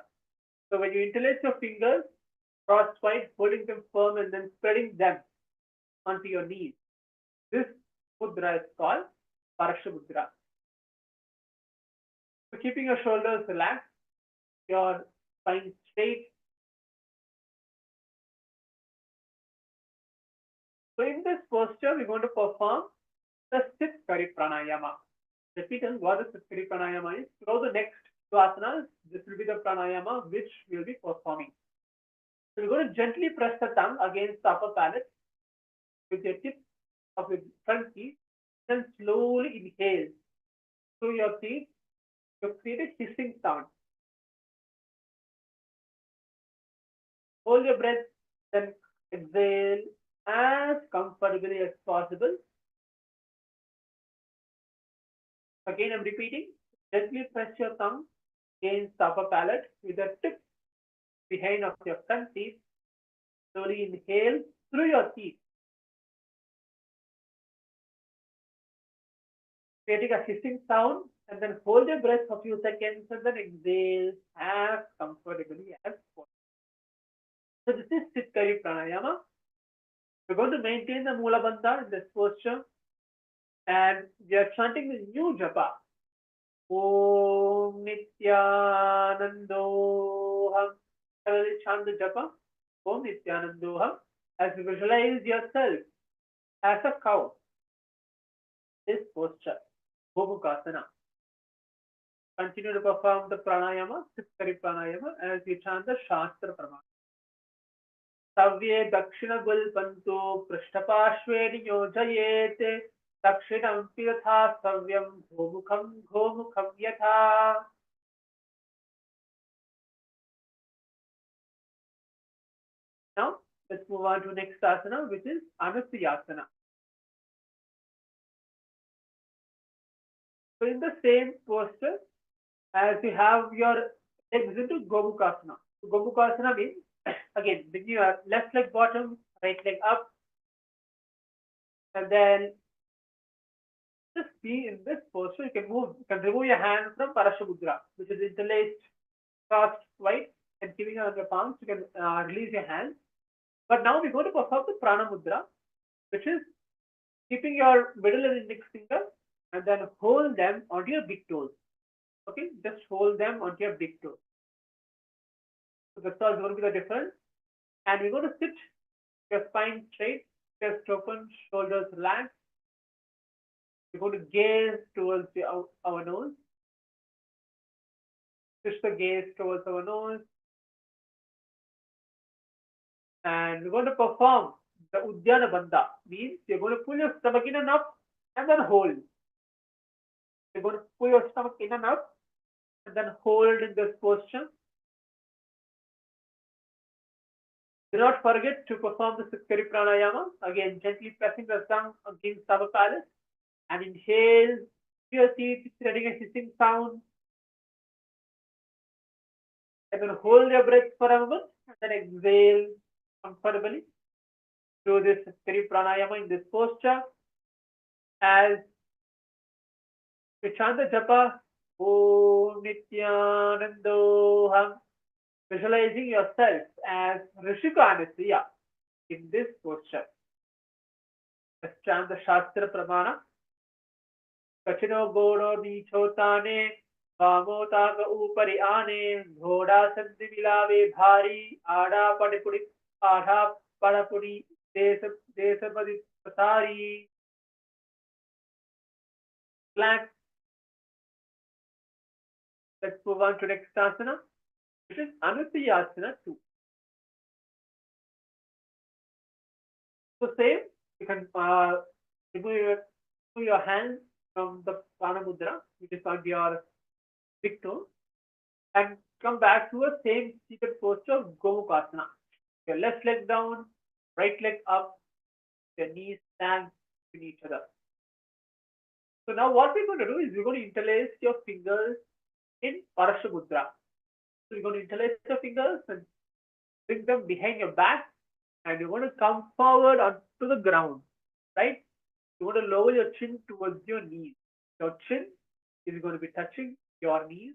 So when you interlace your fingers crosswise, holding them firm and then spreading them onto your knees, this mudra is called Parasha Mudra. So keeping your shoulders relaxed, your spine straight. So in this posture, we're going to perform the sit kari pranayama. Repeat what the sit kari pranayama is. Throughout the next two asanas, this will be the pranayama which we will be performing. So we're going to gently press the tongue against the upper palate with your tip of your front teeth, then slowly inhale through your teeth to create a hissing sound. Hold your breath, then exhale as comfortably as possible. Again, I'm repeating. Gently press your tongue against the upper palate with the tip behind of your front teeth. Slowly inhale through your teeth, creating a hissing sound, and then hold your breath for a few seconds and then exhale as comfortably as possible. So this is sit kari pranayama. We're going to maintain the Mula Bandha in this posture, and we are chanting the new japa. Om Nithyanandoham. Chant the japa. Om Nithyanandoham. As you visualize yourself as a cow. This posture, Bhumukasana. Continue to perform the pranayama, Sitkari pranayama, as you chant the Shastra Pramana. Savye Dakshina Gulpantu Prishtapashve Niyojayete Dakshinam Piratha Savyam Ghomukham Yatha. Now, let's move on to the next asana, which is Anusayasana. So in the same posture, as you have your legs into Gomukasana. So Gomukasana means, again, bring your left leg bottom, right leg up, and then just be in this posture. You can remove your hand from Parasha Mudra, which is interlaced, crossed wide, and keeping it on your palms. You can release your hands. But now we're going to perform the Prana Mudra, which is keeping your middle and index finger and then hold them onto your big toes. Okay, just hold them onto your big toes. So that's all going to be the difference. And we're going to sit your spine straight, chest open, shoulders relaxed. We're going to gaze towards our nose. Push the gaze towards our nose. And we're going to perform the Uddiyana Bandha. Means you're going to pull your stomach in and up and then hold. You're going to pull your stomach in and up and then hold in this posture. Do not forget to perform the Sitkari Pranayama. Again, gently pressing the tongue against our palate. And inhale through your teeth, creating a hissing sound. And then hold your breath for a moment. And then exhale comfortably. Do this Sitkari Pranayama in this posture. As we chant the japa, Om Nithyanandoham. visualizing yourself as Rishika Anasuya in this posture. Let's chant the Shastra Pramana. Kachino Godo Nichotane, Vamotaka Upari Ane, Ghoda Santi Vilave Bhari, Ada Padipudi, Adha Padapudi, Desapadi Pasari, Slack. Let's move on to next asana, which is Anusayasana 2. So same, you can remove your hands from the Prana Mudra, which is on your big toe, and come back to a same seated posture of Gomukhasana. Your left leg down, right leg up, your knees stand between each other. So now what we're going to do is we're going to interlace your fingers in Parasha Mudra. So you're going to interlace your fingers and bring them behind your back, and you're going to come forward onto the ground, right? You're going to lower your chin towards your knees. Your chin is going to be touching your knees,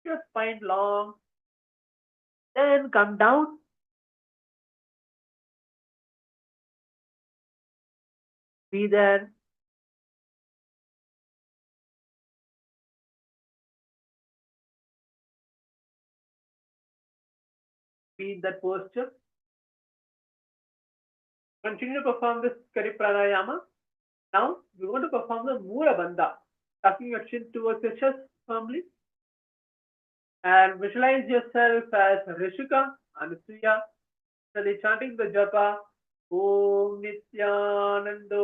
your spine long, then come down. Breathe in. Be in that posture. Continue to perform this Kari Pranayama. Now we're going to perform the Mula Bandha, tucking your chin towards your chest firmly. And visualize yourself as Rishika, Anasuya, chanting the japa, Om Nithyananda.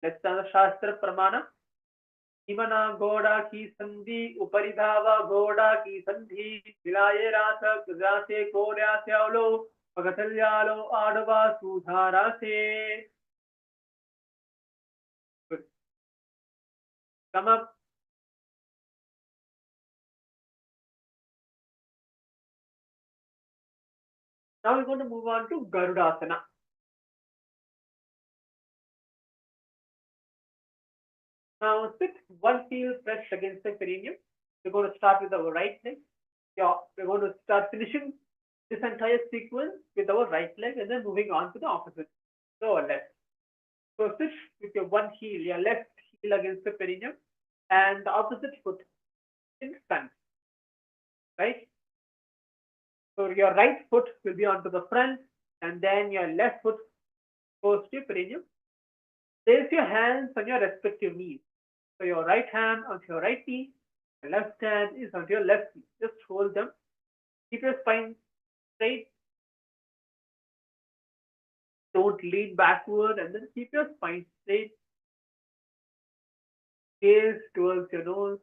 Let's chant the Shastra Pramana. Imana Goda ki sandhi, Uparidhava Goda ki sandhi, Vilaye Rasa, Kudase Kodya Syaulo, Pagatalyalo Adava Sudharase. Good. Come up. Now we're going to move on to Garudasana. Now sit one heel pressed against the perineum. We're going to start with our right leg. Yeah, we're going to start finishing this entire sequence with our right leg and then moving on to the opposite. So left. So sit with your one heel, your left heel against the perineum and the opposite foot in front. Right? So your right foot will be onto the front and then your left foot goes to your perineum. Place your hands on your respective knees. So your right hand onto your right knee, your left hand is onto your left knee. Just hold them. Keep your spine straight. Don't lean backward and then keep your spine straight. Gaze towards your nose.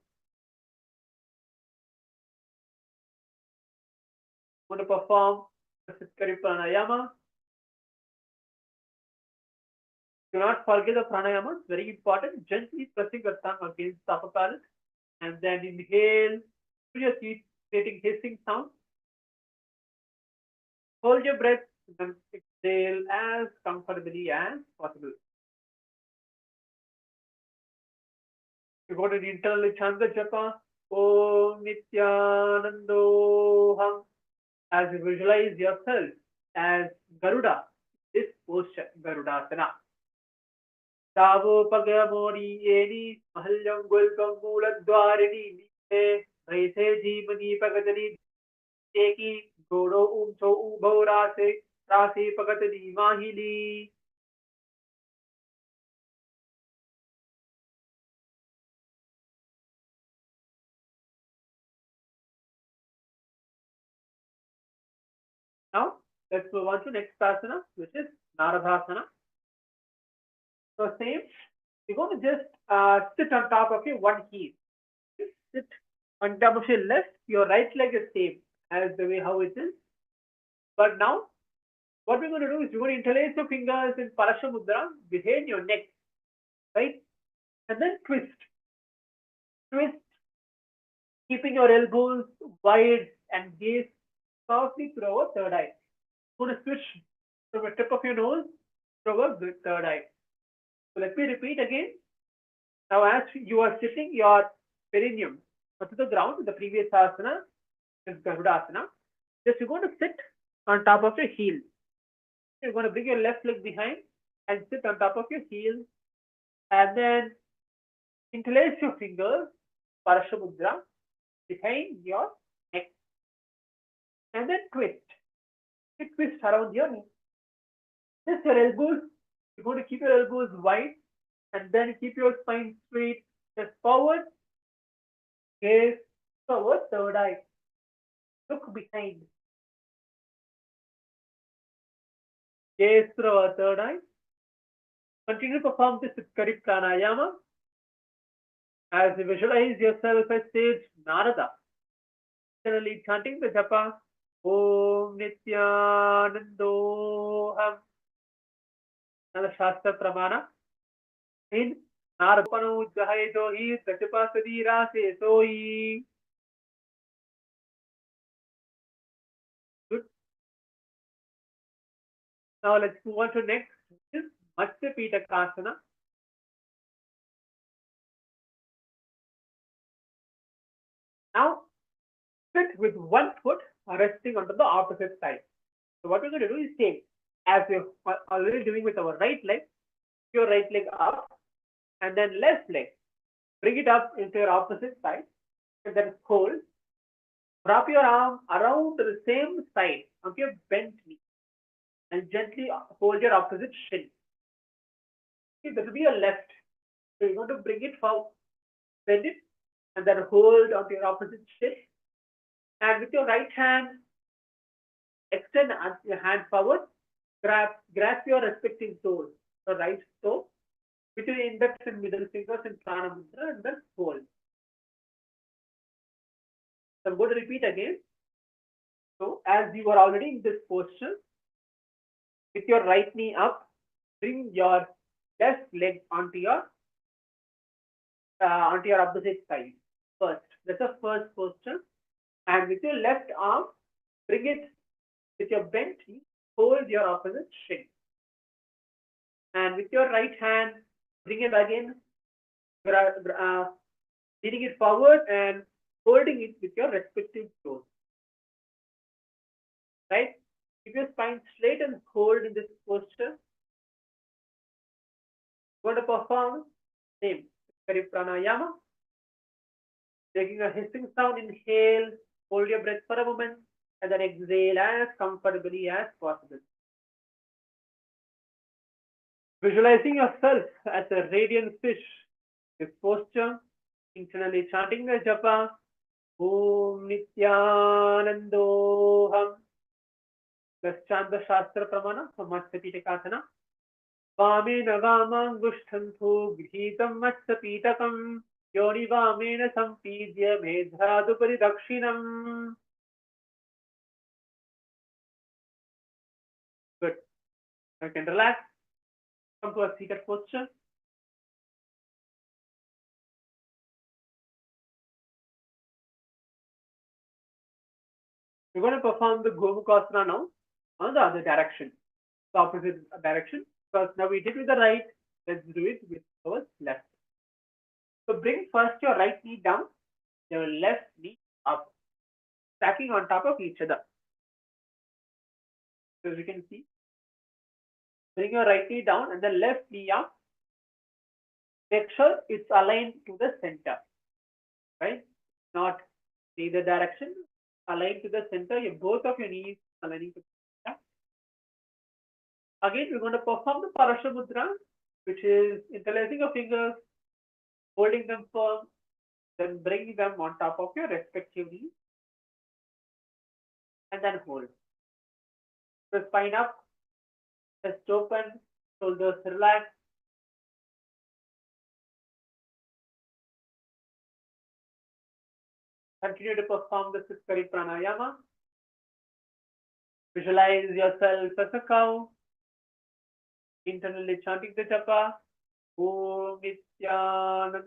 I'm going to perform Kari Pranayama. Do not forget the pranayama, it's very important. Gently pressing your tongue against the upper palate and then inhale through your teeth, creating hissing sound. Hold your breath and then exhale as comfortably as possible. You're going to internally chant the japa, Om Nithyananda, as you visualize yourself as Garuda, this posture, Garudasana. Tavo Pagamori Eni, Mahalyam Gulpam Mula Dwarini, Raise Jimani Pagatani, Eki, Godo Umso Ubo Rase, Rase Pagatani Mahili. Now, let's move on to next asana, which is Naradhasana. So same, you're going to just sit on top of your one heel. Sit on top of your left, your right leg is same as the way how it is. But now, what we're going to do is we're going to interlace your fingers in Parasha Mudra behind your neck, right? And then twist. Twist, keeping your elbows wide and gaze softly through our third eye. You're going to switch from the tip of your nose to our third eye. So let me repeat again. Now as you are sitting your perineum to the ground in the previous asana, It's Garudasana. Just you're going to sit on top of your heel. You're going to bring your left leg behind and sit on top of your heel, and then interlace your fingers, Paramashiva, behind your neck, and then twist. You twist around your knee. Just your elbows. You're going to keep your elbows wide, and then keep your spine straight. Just forward, gaze forward, third eye. Look behind. Gaze through our third eye. Continue to perform this correct pranayama as you visualize yourself as sage Narada. Generally chanting the japa Om Nithyananda Yoga Shastra Pramana in Narapano Jahay Johi Tachapa Sadira Se Soi. Good. Now let's move on to next, which is Matsya Pitakasana. Now sit with one foot resting onto the opposite side. So what we're going to do is same as we're already doing with our right leg. Your right leg up, and then left leg. Bring it up into your opposite side, and then hold. Wrap your arm around the same side of your bent knee, and gently hold your opposite shin. Okay, that will be your left. So you're going to bring it forward, bend it, and then hold onto your opposite shin. And with your right hand, extend your hand forward, grasp your respective toes. The right toe with your index and middle fingers in prana mudra, and then hold. So I'm going to repeat again. So as you are already in this posture, with your right knee up, bring your left leg onto your opposite side first. That's the first posture. And with your left arm, bring it with your bent knee, hold your opposite shin. And with your right hand, bring it again, leading it forward and holding it with your respective toes. Right? Keep your spine straight and hold in this posture. Going to perform same pranayama. Taking a hissing sound, inhale, hold your breath for a moment, and then exhale as comfortably as possible. Visualizing yourself as a radiant fish. This posture, internally chanting the japa Om Nithyananda. Let's chant the Shastra Pramana from Matsya Pitakasana. Vamena Vamangushtantho Grihitam Matsya Pitakam Yoni Vamena Sampidya Medhadu Paridakshinam. Good. You can relax. Come to a seated posture. We're going to perform the Gomukasana now on the other direction, the opposite direction. Because now we did with the right, let's do it with our left. So bring first your right knee down, your left knee up, stacking on top of each other. So as you can see, bring your right knee down and the left knee up. Make sure it's aligned to the center, right? Not either direction, aligned to the center. Both of your knees aligning to the center. Again, we're going to perform the Paramashiva, which is interlacing your fingers, holding them firm, then bring them on top of your respective knees, and then hold. The spine up, chest open, shoulders relaxed. Continue to perform the Scriptural pranayama. Visualize yourself as a cow. Internally chanting the japa. Om Nithyananda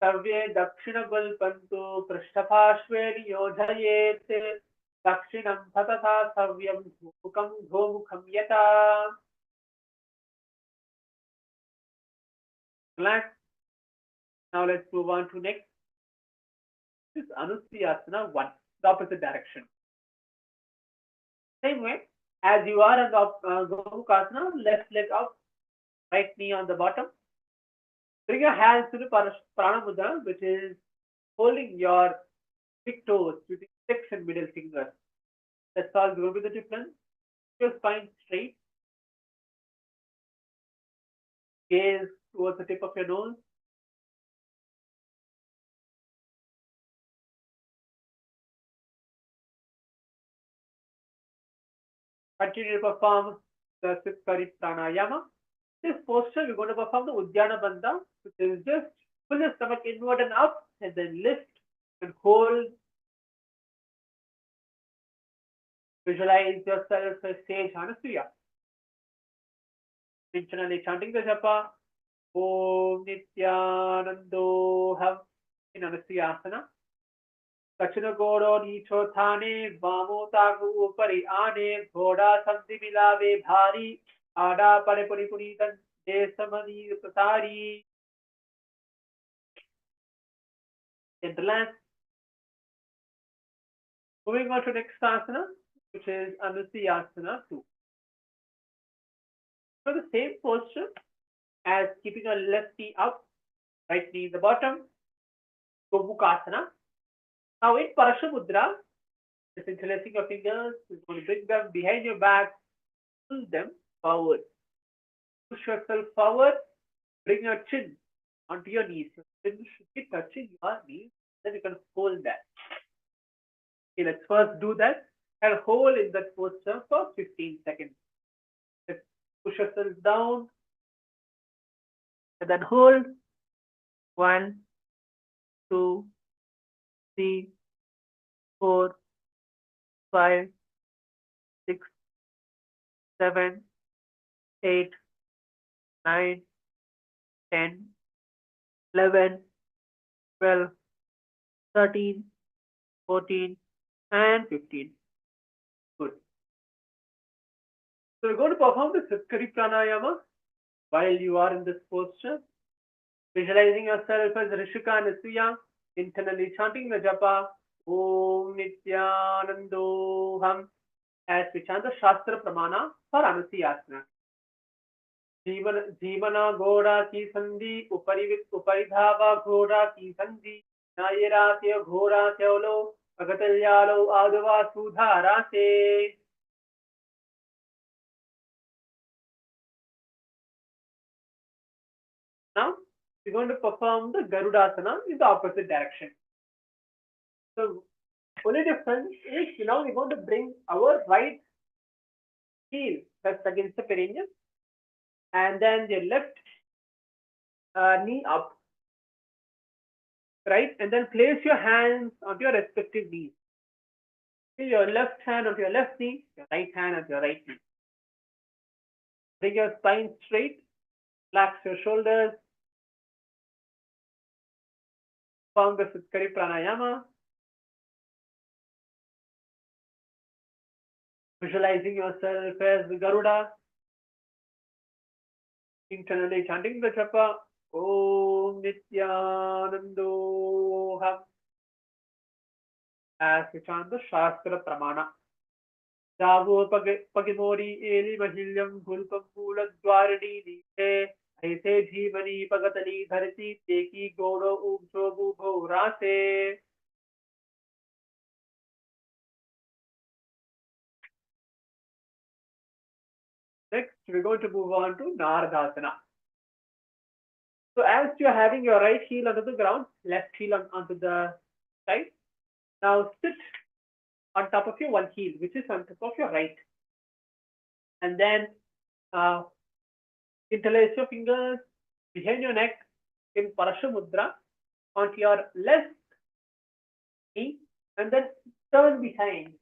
Savye Dakshina Gulpantu Prishtapashve Niyojayete Dakshinam Tatata Savyam Dhomukam Dhomukam Yata. Relax. Now let's move on to next. This is Anusiyasana 1, the opposite direction. Same way, as you are in the Gomukasana, left leg up, right knee on the bottom. Bring your hands to the Pranamudra, which is holding your big toes between 6 and middle fingers. That's all going to be the difference. Your spine straight. Gaze towards the tip of your nose. Continue to perform the Scriptural pranayama. This posture, we're going to perform the Uddiyana Bandha, which is just pull your stomach inward and up, and then lift and hold. Visualize yourself as sage Anasuya. Intentionally chanting the japa. Om Nithyananda Yoga in Anusiyasana. Dachina Godo Nicho Thane, Vamo Tagu Upari Ane, Ghoda Samti Milave Bhari, Ada Pare Puri Puritan, Desamani Prasari. And relax. Moving on to next asana, which is Anusiyasana 2. So the same posture as keeping your left knee up, right knee in the bottom, Gomukasana. Now in Paramashiva, just interlacing your fingers, you're going to bring them behind your back, pull them forward. Push yourself forward, bring your chin onto your knees. Your chin should be touching your knees, then you can hold that. Okay, let's first do that and hold in that posture for 15 seconds. Let's push yourself down and then hold. 1, 2, 3, 4, 5, 6, 7, 8, 9, 10, 11, 12, 13, 14, and 15. Good. So we're going to perform the Scriptural pranayama while you are in this posture. Visualizing yourself as Rishika Nasuya, internally chanting the japa, Om Nithyananda Yoga, as we chant the Shastra Pramana for Anusiyasana. Jeevana Ghoda ki sandhi, uparidhava Ghoda ki sandhi, Nayirasya Ghoda Tyaulo, Agatalyalo Adava Sudharase. Now, we're going to perform the Garudasana in the opposite direction. So, only difference is now we're going to bring our right heel pressed against the perineum and then the left knee up, right? And then place your hands onto your respective knees. Your left hand onto your left knee, your right hand onto your right knee. Bring your spine straight, relax your shoulders. Perform the Scriptural pranayama. Visualizing yourself as Garuda. Internally chanting the japa. Om Nithyananda Yoga. As we chant the Shastra Pramana. Javo Pagimori Eli Mahilyam Gulpam Pula Dwaradi Nite. Aise Jeevani Pagatali Dharati Teki Godo Umso Bubho Rase. Next, we're going to move on to Nardasana. So as you're having your right heel onto the ground, left heel onto the side. Now sit on top of your one heel, which is on top of your right. And then interlace your fingers behind your neck in Paramashiva Mudra onto your left knee and then turn behind,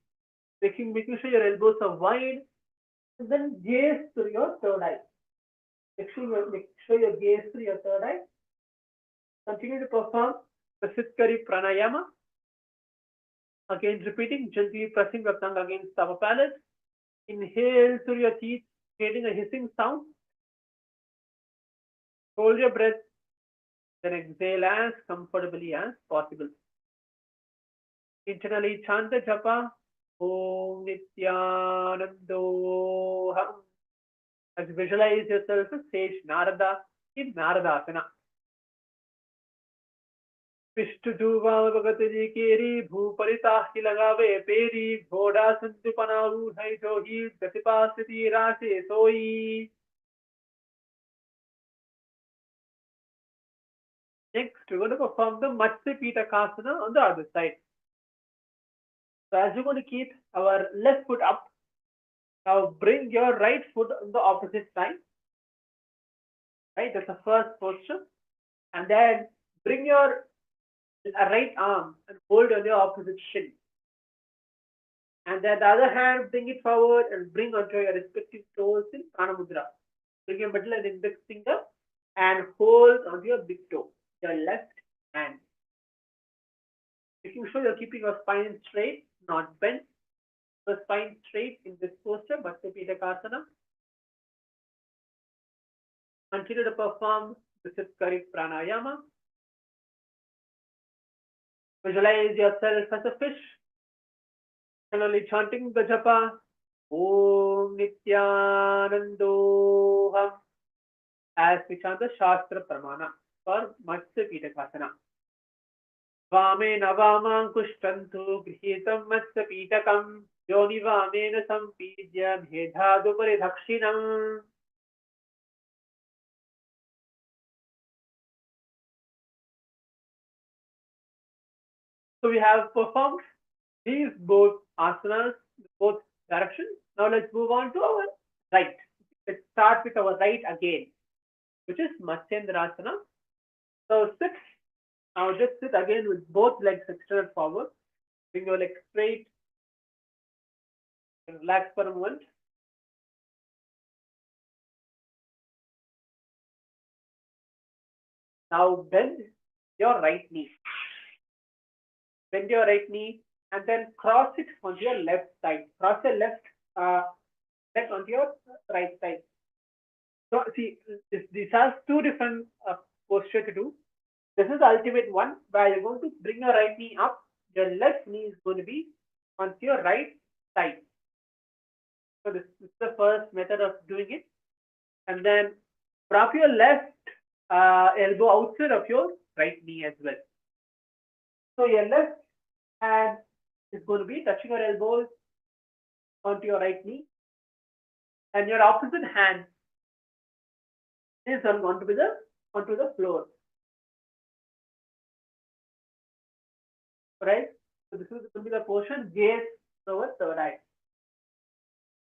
making sure your elbows are wide and then gaze through your third eye. Make sure you gaze through your third eye. Continue to perform the Scriptural pranayama. Again, repeating, gently pressing your tongue against our palate. Inhale through your teeth, creating a hissing sound. Hold your breath, then exhale as comfortably as possible. Internally chant the japa. Om Nithyananda. As you visualize yourself as sage Narada in Narada asana. विष्णुजुवा Bhagat ji केरी भूपरिता ही लगावे peri घोड़ा संतु पनारू है जो ही गतिपास्ति राशे सोई. Next, we're going to perform the Matsya Pitakasana on the other side. So as you're going to keep our left foot up, now bring your right foot on the opposite side. Right, that's the first posture. And then bring your right arm and hold on your opposite shin. And then the other hand, bring it forward and bring onto your respective toes in Pranamudra. Bring your middle and index finger and hold onto your big toe, your left hand. Making sure you're keeping your spine straight, not bent. The spine straight in this posture, Matsya Pitakasana. Continue to perform the Scriptural pranayama. Visualize yourself as a fish. And only chanting the japa. Om Nithyananda. As we chant the Shastra Pramana for Matsya Pitakasana. Vame Navamam Kushtantu Grihitam Matsya Pitakam Yoni Vamena Sampidya Bhedhadu Paridakshinam. So we have performed these both asanas, both directions. Now let's move on to our right. Let's start with our right again, which is Matsyendrasana. So sit. Now just sit again with both legs extended forward. Bring your legs straight. And relax for a moment. Now bend your right knee. Bend your right knee and then cross it onto your left side. Cross your left leg onto your right side. So see, this has two different postures to do. This is the ultimate one where you're going to bring your right knee up. Your left knee is going to be onto your right side. So this is the first method of doing it. And then prop your left elbow outside of your right knee as well. So your left hand is going to be touching your elbows onto your right knee. And your opposite hand is onto the floor. Right? So this is going to be the portion gaze over third eye.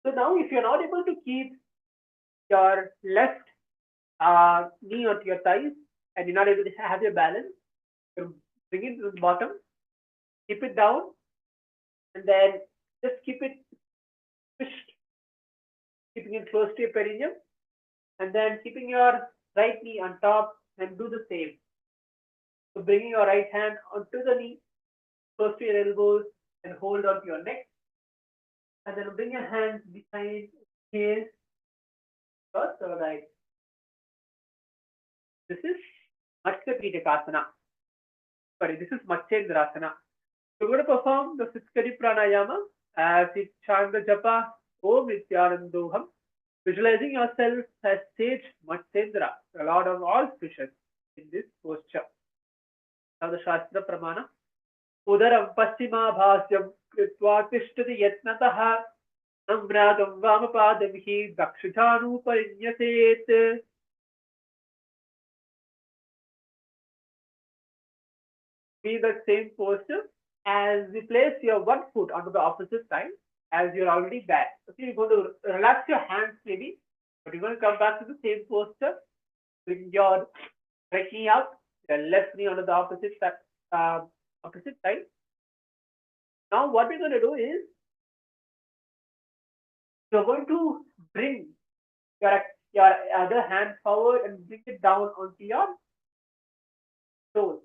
So now if you're not able to keep your left knee onto your thighs and you're not able to have your balance, you bring it to the bottom, keep it down, and then just keep it pushed, keeping it close to your perineum, and then keeping your right knee on top and do the same. So bringing your right hand onto the knee, close to your elbows, and hold onto your neck, and then bring your hands behind gaze your third eye. This is Matsya Pitakasana. Sorry, this is Matsyendrasana. So we're going to perform the Scriptural pranayama as we chant the japa Om Nithyananda. Visualizing yourself as sage Matsyendra, the Lord of all fishes, in this posture. Now the Shastra Pramana. Udaram Paschima Bhasyam Kritva Tishtati Yatnataha Amradam Vamapadam Hi Dakshidhanu Parinyaset. Be the same posture as we place your one foot onto the opposite side as you're already there. So you're going to relax your hands maybe, but you're going to come back to the same posture. Bring your right knee up, your left knee onto the opposite side. Now what we're going to do is you're going to bring your other hand forward and bring it down onto your toes.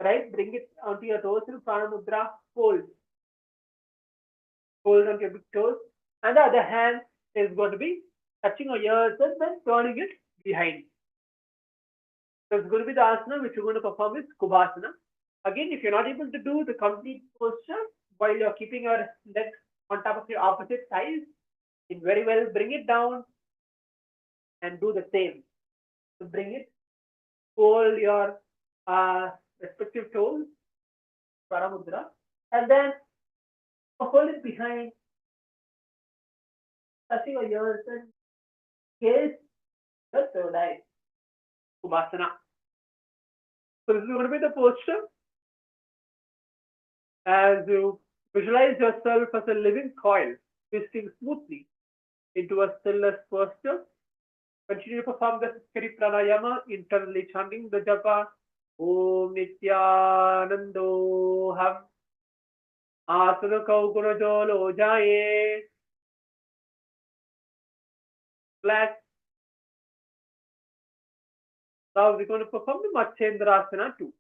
Right? Bring it onto your toes in Pranamudra, hold. Hold onto your big toes. And the other hand is going to be touching your ears and then turning it behind. So it's going to be the asana which we're going to perform is Kubhasana. Again, if you're not able to do the complete posture while you're keeping your legs on top of your opposite thighs, then very well bring it down and do the same. So bring it, hold your respective toes, Paramudra, and then hold it behind, touching your ears and gaze the third eye, Ubhasana. So this is going to be the posture as you visualize yourself as a living coil, twisting smoothly into a stillness posture. Continue to perform the Scriptural pranayama, internally chanting the japa. Om Nithyananda Ham Asana Kauguna Jolo Jaye. Relax. Now we're going to perform the Matsyendrasana too.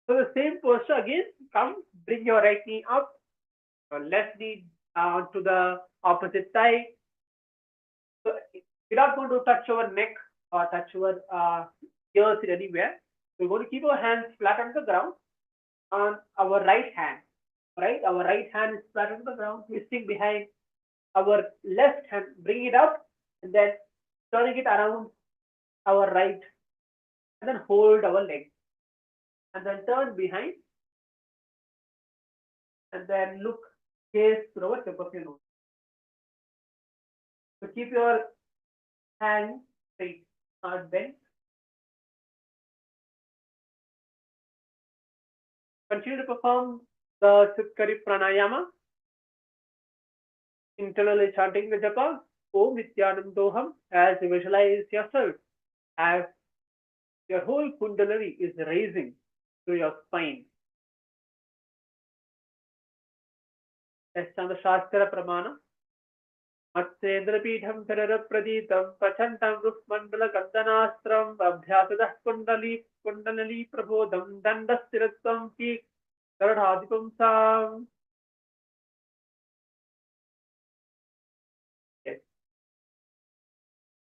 So the same posture again, come, bring your right knee up, your left knee onto the opposite thigh. So we're not going to touch our neck or touch our ears in anywhere. We're going to keep our hands flat on the ground on our right hand. Right? Our right hand is flat on the ground, twisting behind our left hand, bring it up and then turning it around our right and then hold our leg. And then turn behind and then look, gaze through our tip of your nose. So keep your hands straight, not bent. Continue to perform the Scriptural pranayama, internally chanting the japa, Om Nithyananda, as you visualize yourself as your whole Kundalini is raising to your spine. Let's chant the Shastra Pramana. Matsyendrapidham Sararapradhitam Prachantam Rufmandala Kandanastram Abhyasadah Kundali Prabodham Dandastiratam Ki Karadhadipam Sam. Yes.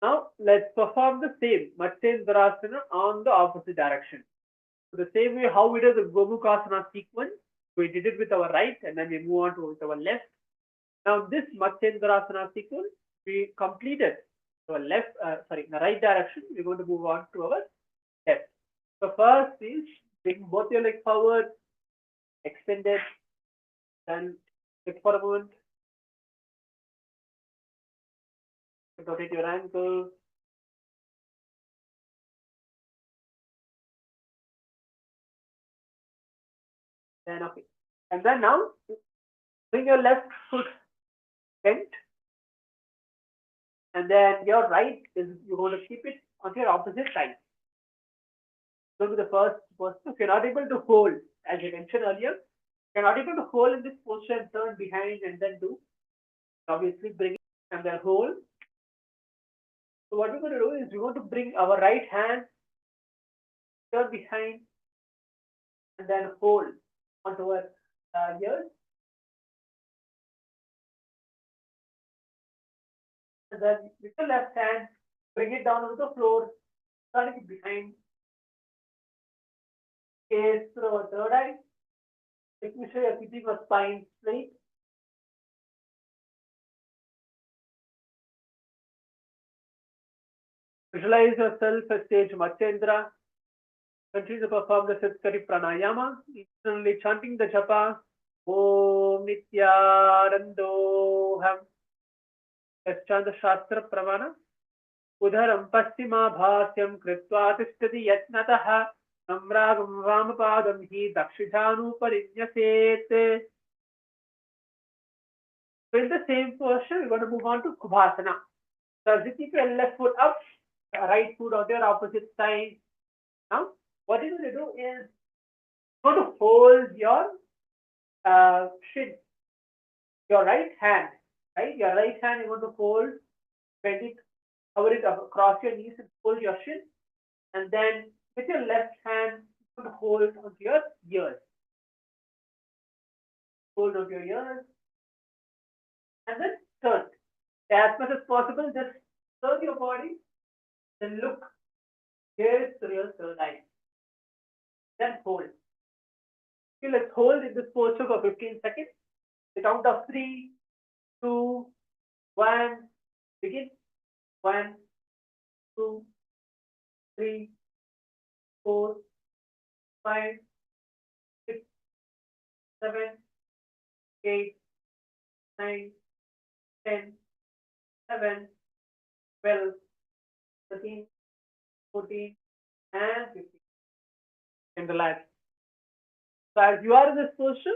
Now let's perform the same Matsyendrasana on the opposite direction. So the same way how we do the Gomukhasana sequence, we did it with our right and then we move on to with our left. Now this Matsyendrasana sequence, we completed to our left, in the right direction. We're going to move on to our left. So first is bring both your legs forward, extend it, then sit for a moment, rotate your ankle, then okay. And then now bring your left foot bent, and then your right is you're going to keep it on your opposite side. Go to the first posture. If you're not able to hold, as I mentioned earlier, if you're not able to hold in this posture and turn behind and then do, obviously bring it and then hold. So what we're going to do is we're going to bring our right hand, turn behind, and then hold onto our ears. And then with the left hand, bring it down onto the floor, turning it behind, gaze through our third eye, making sure you're keeping your spine straight. Visualize yourself as stage Matsyendra. Continue to perform the Scriptural pranayama, internally chanting the japa, Om Nithyananda Ham. Let's chant the Shastra Pramana. Udharam Paschima Bhasyam Kritva Tishtati Yatnataha Namragam Vamapadam Hi Dakshijanu Parinyaset. So in the same posture, we're going to move on to Kubhasana. So as you keep your left foot up, right foot on your opposite side. Now, what you're going to do is you're going to hold your shin, your right hand, right? Your right hand you're going to hold, bend it, cover it across your knees and hold your shin. And then with your left hand, you're going to hold onto your ears. Hold onto your ears. And then turn. As much as possible, just turn your body and look. Gaze through your third eye. then hold. Okay, let's hold in this posture for 15 seconds. The count of 3, 2, 1, begin. 1, 2, 3, 4, 5, 6, 7, 8, 9, 10, 11, 12, 13, 14, and 15. And relax. So as you are in this posture,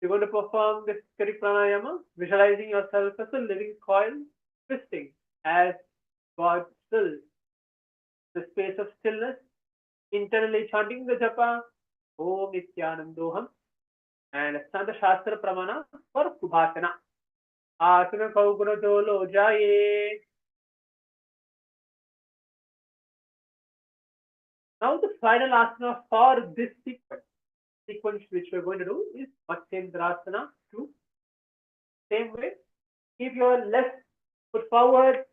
you're going to perform this Kari pranayama, visualizing yourself as a living coil, twisting as God still, the space of stillness, internally chanting the japa, Om Nithyanandoham, and chant the Shastra Pramana for Subhasana. Asana Kauguna Dolo Jaye. Now the final asana for this sequence which we're going to do is Matsyendrasana 2. Same way, keep your left foot forward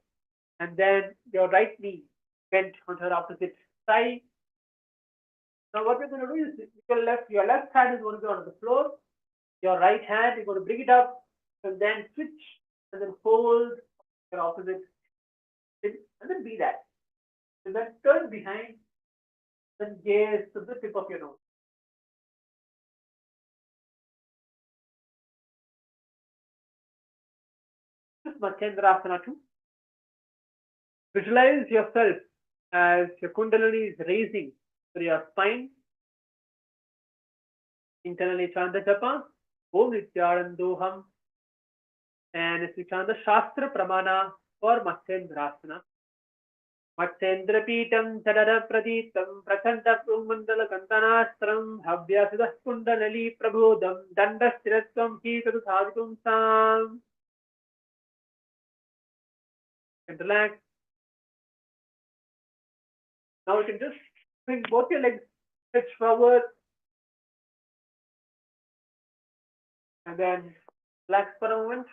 and then your right knee bent on her opposite side. Now what we're going to do is your left hand is going to be on the floor, your right hand you're going to bring it up and then switch and then hold your opposite and then be that. And then turn behind, then gaze to the tip of your nose. This is Matsyendrasana 2. Visualize yourself as your Kundalini is raising through your spine. Internally chant the japa, Om Nithyanandoham, and as you chant the Shastra Pramana for Matsyendrasana. Matsyendrapitam Chadara Praditam Prachanda Prumandala Kantanastram Habhyasidah Kundalini Prabodham Dandasthiratvam Hitadu Sadhitum Sam. And relax. Now you can just bring both your legs stretch forward and then relax for a moment.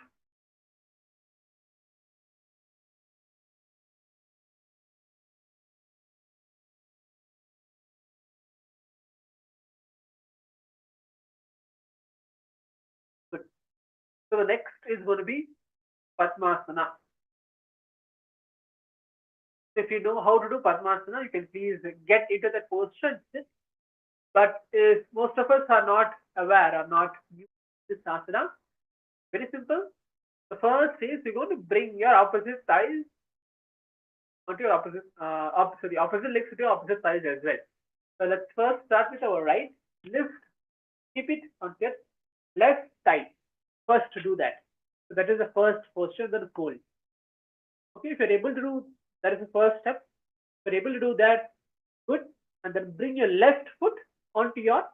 Good. So the next is going to be Padmasana. If you know how to do Padmasana, you can please get into that posture. But if most of us are not aware or not new to this asana, very simple. The first is you're going to bring your opposite thighs onto your opposite legs to your opposite thighs as well. So let's first start with our right. Lift, keep it on your left thigh. First to do that. So that is the first posture, that is cold. Okay, if you're able to do that, is the first step. If you're able to do that, good. And then bring your left foot onto your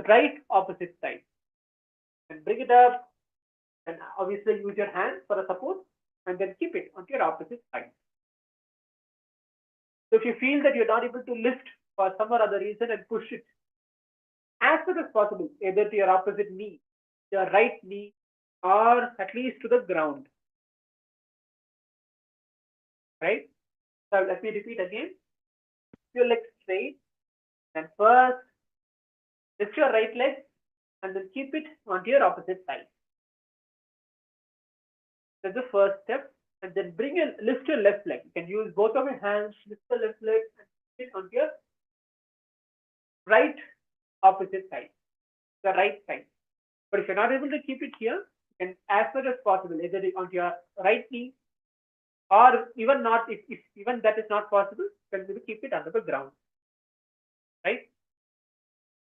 right opposite side. And bring it up. And obviously use your hands for a support. And then keep it onto your opposite side. So if you feel that you're not able to lift for some or other reason, and push it as much as possible, either to your opposite knee, your right knee, or at least to the ground. Right? So let me repeat again. Your legs straight, and first lift your right leg and then keep it onto your opposite side. That's the first step. And then lift your left leg. You can use both of your hands, lift the left leg and keep it onto your right opposite side, the right side. But if you're not able to keep it here, you can as much as possible, either onto your right knee, or even not, if even that is not possible, you can maybe keep it under the ground. Right?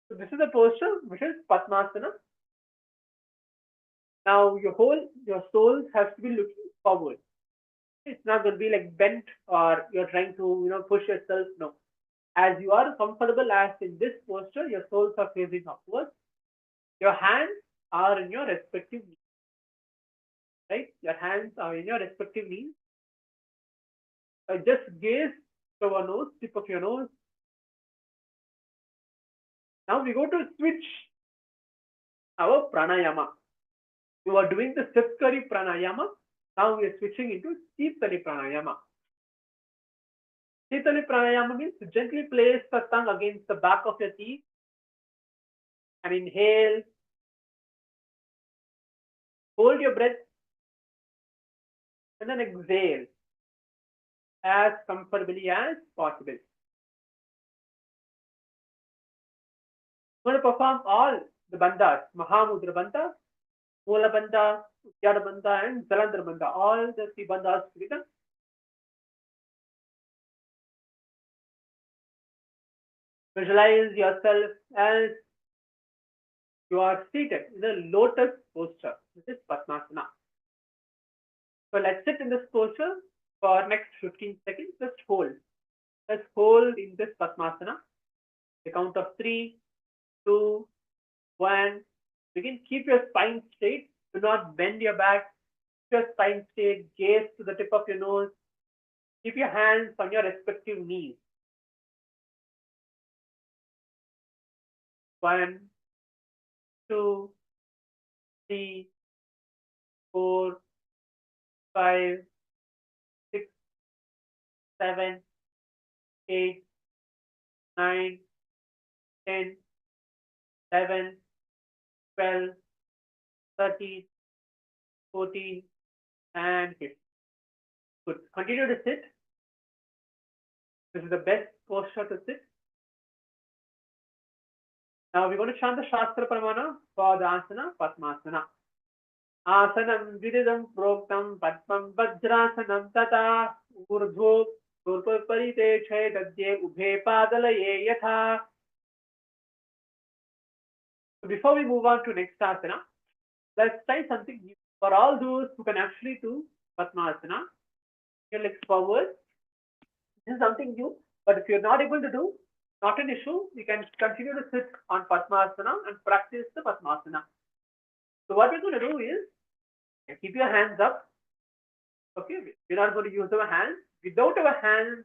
So this is the posture which is Padmasana. Now your soles has to be looking forward. It's not going to be like bent or you're trying to push yourself. No. As you are comfortable as in this posture, your soles are facing upwards. Your hands are in your respective knees. Right? Your hands are in your respective knees. Just gaze to your nose, tip of your nose. Now we go to switch our pranayama. You are doing the stiff Kari pranayama. Now we are switching into deep Kari pranayama. Shitali pranayama means to gently place the tongue against the back of your teeth and inhale, hold your breath, and then exhale as comfortably as possible. We're going to perform all the bandhas, Mahamudra bandha, Mula bandha, Uddiyana bandha, and Jalandhar bandha, all the three bandhas together. Visualize yourself as you are seated in a lotus posture. This is Padmasana. So let's sit in this posture for next 15 seconds. Just hold. Let's hold in this Padmasana. The count of 3, 2, 1. Begin. Keep your spine straight. Do not bend your back. Keep your spine straight. Gaze to the tip of your nose. Keep your hands on your respective knees. 1, 2, 3, 4, 5, 6, 7, 8, 9, 10, 11, 12, 13, 14, and 15. Good. Continue to sit. This is the best posture to sit. Now we're going to chant the Shastra Pramana for the asana, Padmasana. Asanam vididam proktam padmam vajrasanam tata urdho parite chedadye ubhe padalaye yatha. So before we move on to next asana, let's try something new. For all those who can actually do Padmasana, your legs forward. This is something new, but if you're not able to do, not an issue. You can continue to sit on Padmasana and practice the Padmasana. So what we're going to do is keep your hands up. Okay, we're not going to use our hands. Without our hands,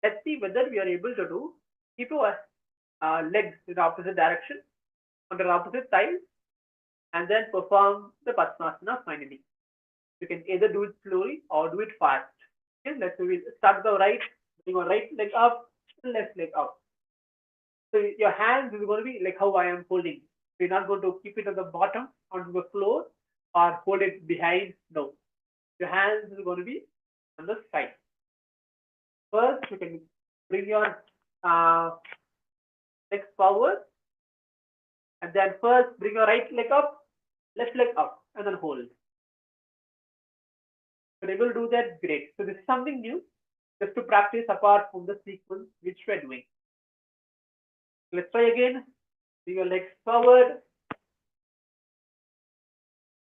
let's see whether we are able to do. Keep our legs in the opposite direction on the opposite side, and then perform the Padmasana finally. You can either do it slowly or do it fast. Okay, let's start the right. Bring your right leg up, left leg up. So your hands is going to be like how I am holding. We're not going to keep it at the bottom onto the floor or hold it behind. No. Your hands is going to be on the side. First, you can bring your legs forward. And then first, bring your right leg up, left leg up, and then hold. If you're able to do that, great. So this is something new, just to practice apart from the sequence which we're doing. Let's try again. Bring your legs forward,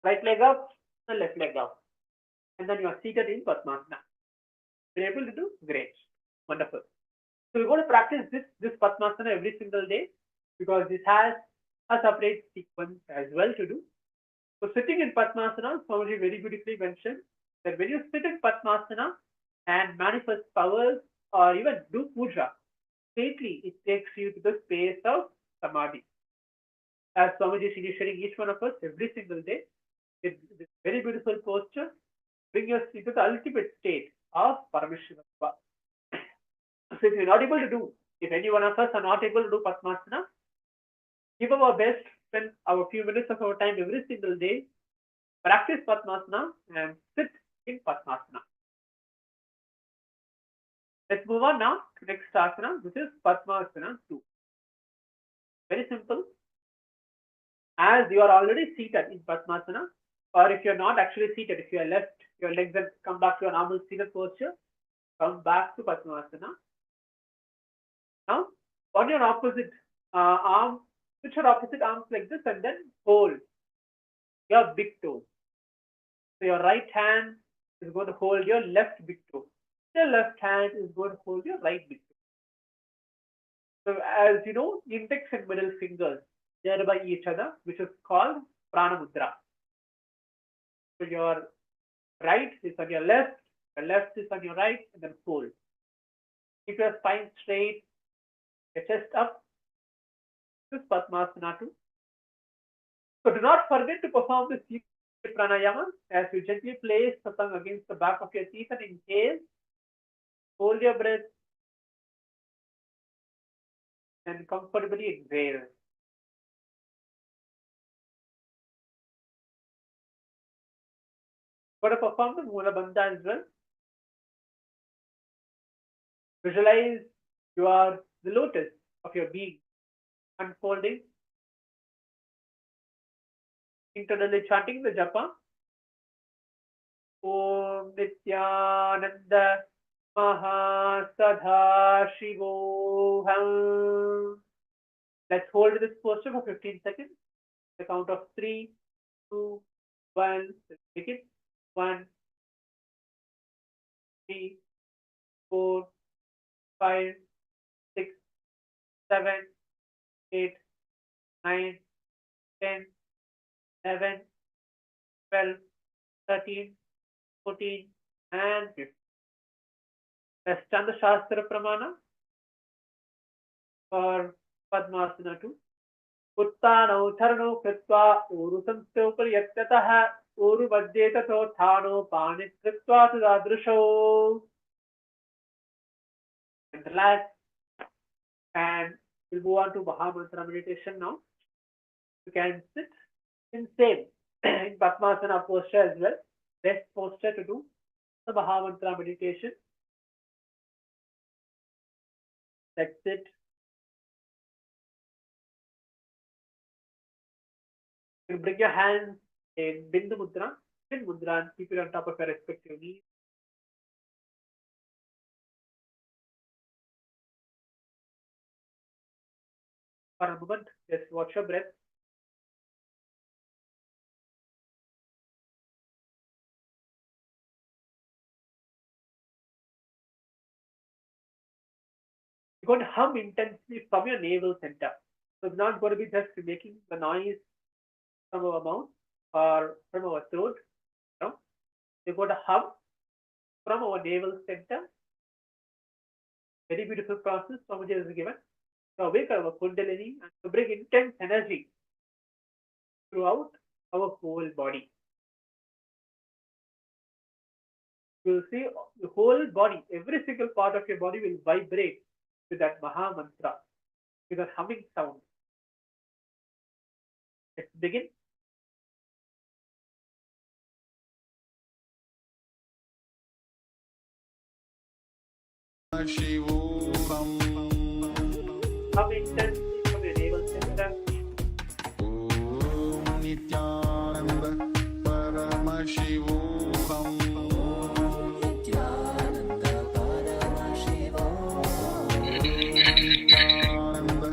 right leg up, and left leg up. And then you are seated in Padmasana. You're able to do? Great. Wonderful. So we're going to practice this Padmasana every single day because this has a separate sequence as well to do. So sitting in Padmasana, Swamiji very beautifully mentioned that when you sit in Padmasana and manifest powers or even do puja, straightly it takes you to the space of Samadhi. As Swamiji is initiating each one of us every single day, with this very beautiful posture, bring us into the ultimate state of Paramashiva. So if you're not able to do, if any one of us are not able to do Padmasana, give our best, spend our few minutes of our time every single day, practice Padmasana and sit in Padmasana. Let's move on now to next asana, which is Padmasana 2. Very simple. As you are already seated in Padmasana, or if you're not actually seated, if you are left your legs and come back to your normal seated posture, come back to Padmasana. Now, on your opposite arm, switch your opposite arms like this and then hold your big toe. So your right hand is going to hold your left big toe. Your left hand is going to hold your right big toe. So as you know, index and middle fingers, they are by each other, which is called prana mudra. So your right is on your left is on your right, and then hold. Keep your spine straight, your chest up. This is Padmasana 2. So do not forget to perform this pranayama as you gently place the tongue against the back of your teeth and inhale. Hold your breath, comfortably exhale. Got to perform the Mula Bandha as well. Visualize you are the lotus of your being unfolding, internally chanting the japa. Om Nithyananda Yoga. Let's hold this posture for 15 seconds. The count of 3, 2, 1. Take it. 1, 3, 4, 5, 6, 7, 8, 9, 10, 11, 12, 13, 14, and 15. Let's chant the Shastra Pramana for Padmasana 2. Uttanau charano kritva uru samste upari yatyatah uru vajye tato thano pani kritva tadadrusho. And relax. And we'll move on to Mahamantra meditation now. You can sit in same in Padmasana posture as well. Best posture to do the Mahamantra meditation. That's it. You bring your hands in Bindu Mudra, Chin Mudra, and keep it on top of your respective knees. For a moment, just watch your breath. You're going to hum intensely from your navel center. So it's not going to be just making the noise from our mouth or from our throat. No, you're going to hum from our navel center. Very beautiful process. So much is given. To awaken our Kundalini and to bring intense energy throughout our whole body. You'll see the whole body, every single part of your body will vibrate with that Maha Mantra, with that humming sound. Let's begin. Shivoham. Hum intensely from your navel center. Om Nithyananda Paramashivam. Nithyananda Paramashivam. Nithyananda.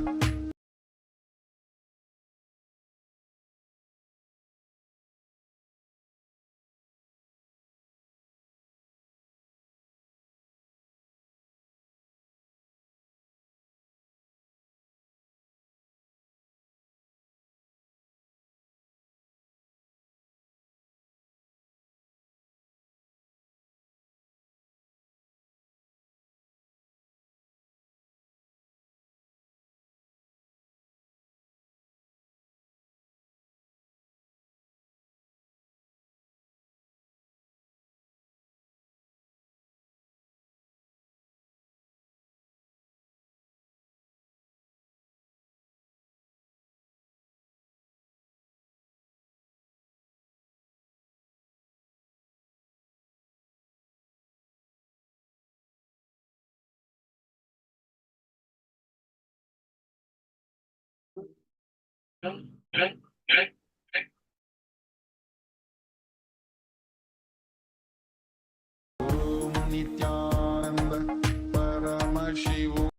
Om Nithyananda Paramashivam.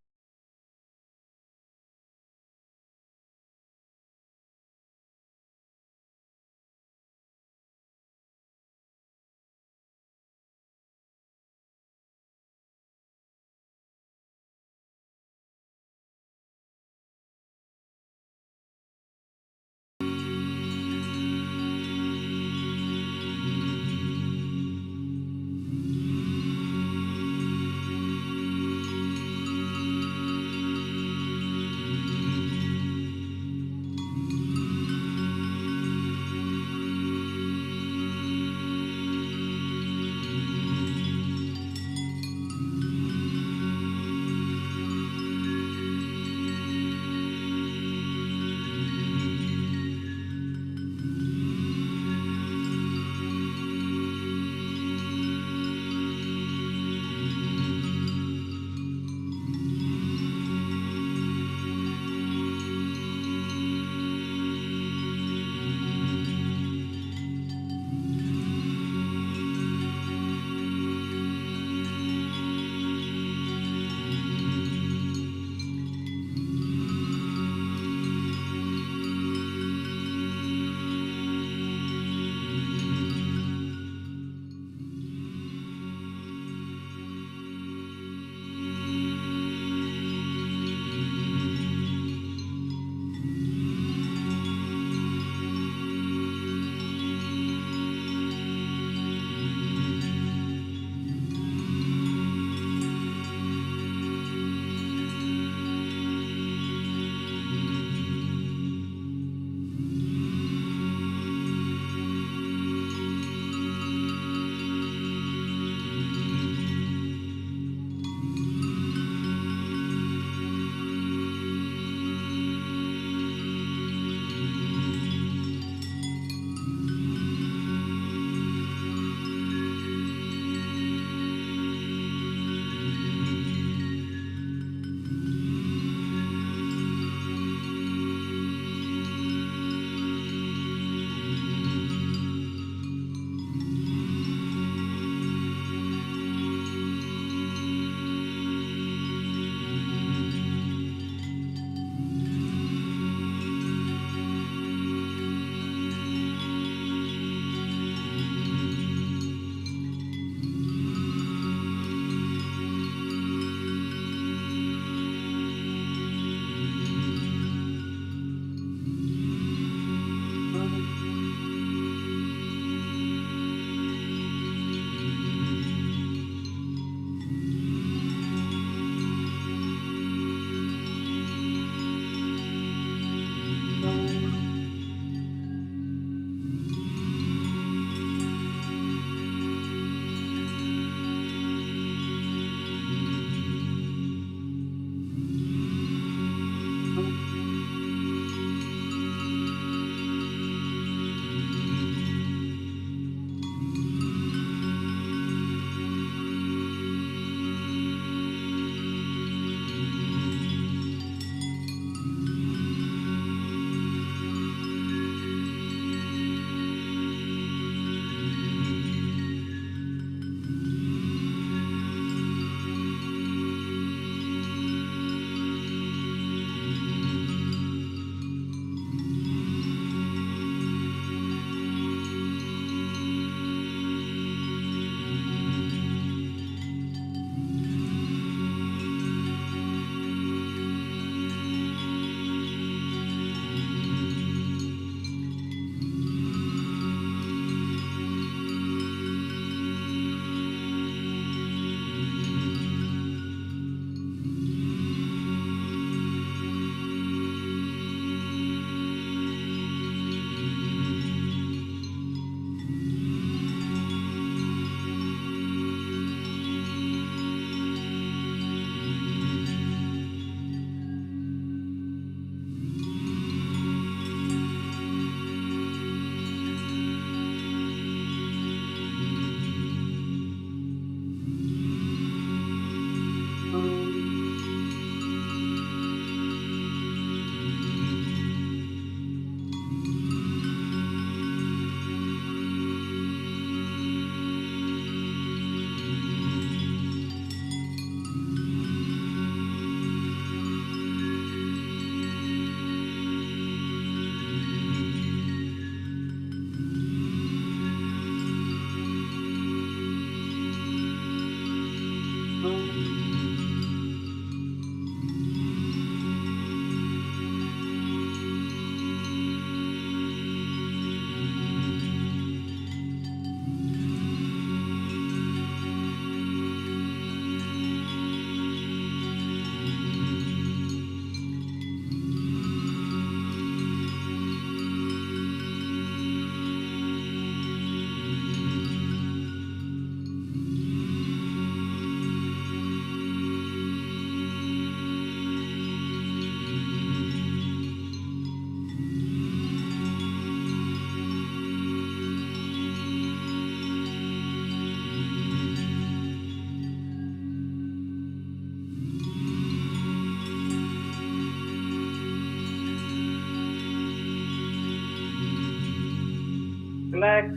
relax.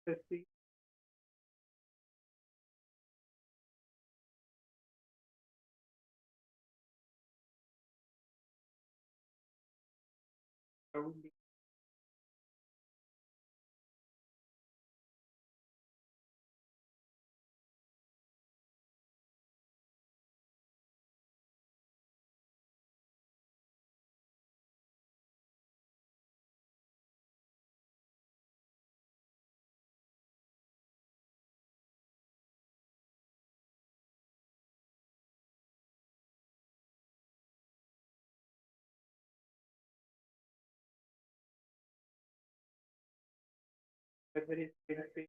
Let's see. Grounding. Very space.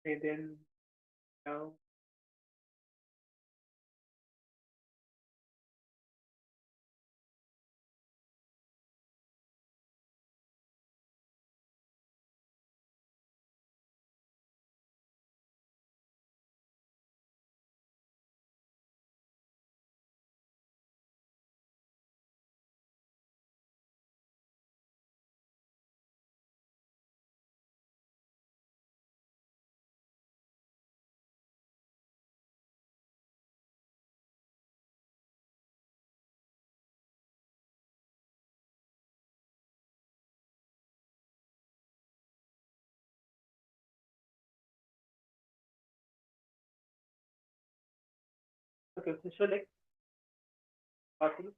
And then down. Okay, so like bottom.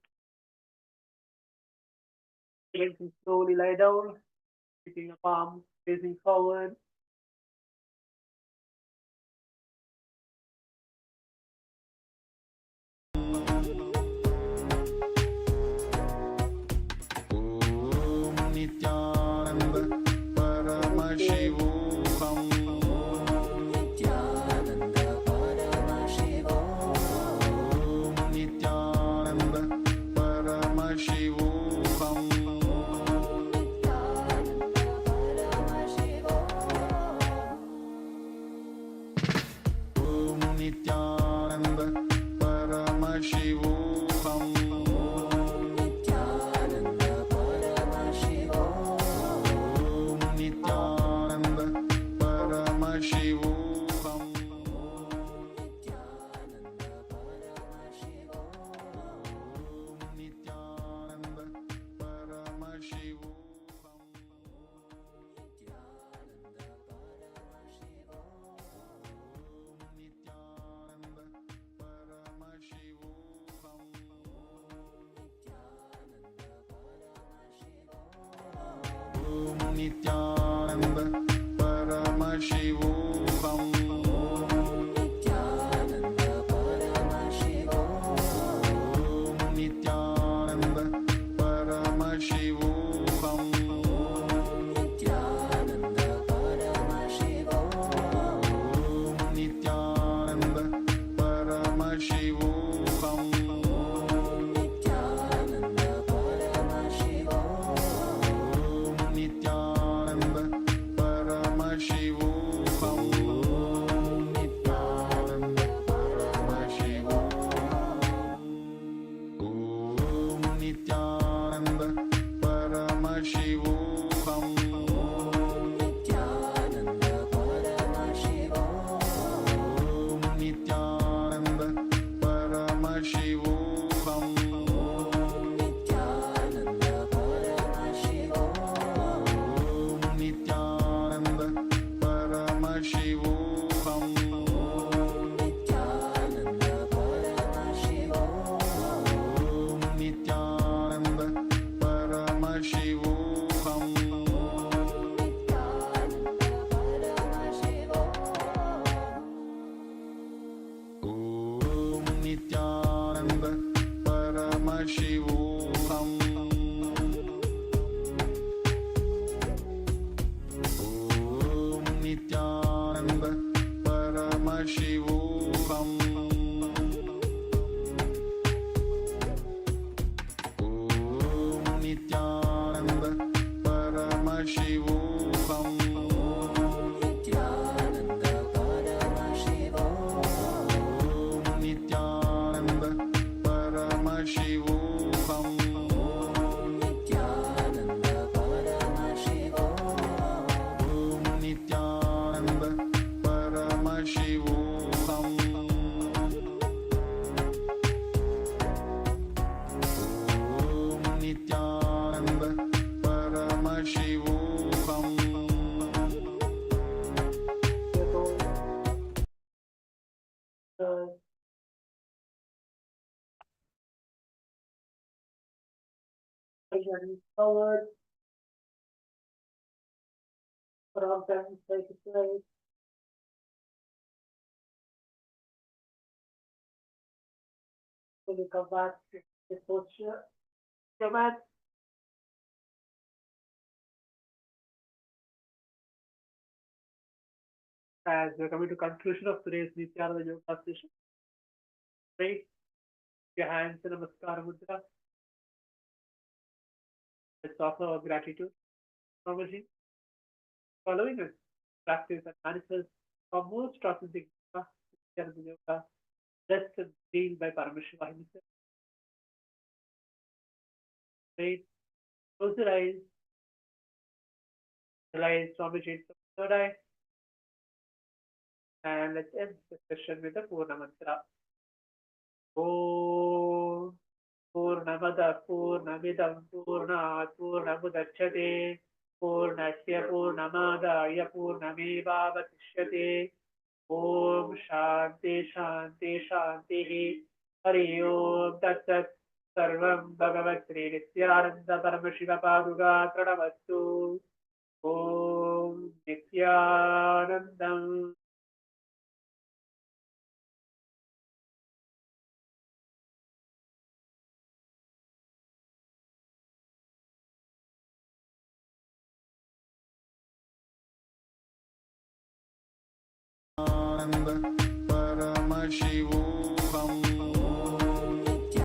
Legs and slowly lie down, keeping your palm facing forward. Om Nithyananda Paramashivam. Nithyananda Paramashivam. Om Nithyananda Paramashivam. Nithyananda Paramashivam. Om Nithyananda Paramashivam. Nithyananda Paramashivam. Om Nithyananda Paramashivam. Nithyananda Paramashivam. Om Nithyananda Paramashivam. Nithyananda Paramashivam. Om Nithyananda Paramashivam. Nithyananda Paramashivam. Om Nithyananda Paramashivam. Nithyananda Paramashivam. Om Nithyananda Paramashivam. Nithyananda Paramashivam. Om Nithyananda Paramashivoham. Nithyananda Paramashivam. Nithyananda Paramashivoham. Nithyananda Paramashivam. Om Nithyananda Paramashivoham. Om Nithyananda Paramashivoham. Om Nithyananda Paramashivoham. Nithyananda Paramashivam. Om Nithyananda Paramashivoham. Nithyananda Paramashivam. Om Nithyananda Paramashivoham. Om Nithyananda Paramashivoham. Journey forward, program take place. Fully come back to the posture. Come at as we're coming to conclusion of today's Nithyananda Yoga session. Raise your hands in Namaskara Mudra. Let's offer our gratitude. Paramashiva, following us, practice and manifest our most authentic yoga, Nithyananda Yoga, blessed and healed by Paramashiva himself. Right? Close your eyes. Realize Swami Jain from the third eye. And let's end the session with the Purna Mantra. Om Purnamada Purnamidam Purnat Purnamudachyate Purnasya Purnamadaya Purnamevavatishyate. Om Shanti Shanti Shanti Hari Om Tat Tat Sarvam Bhagavat Sri Nithyananda Paramashiva Paduka Pranavastu. Om Nithyanandam. Paramashivoham.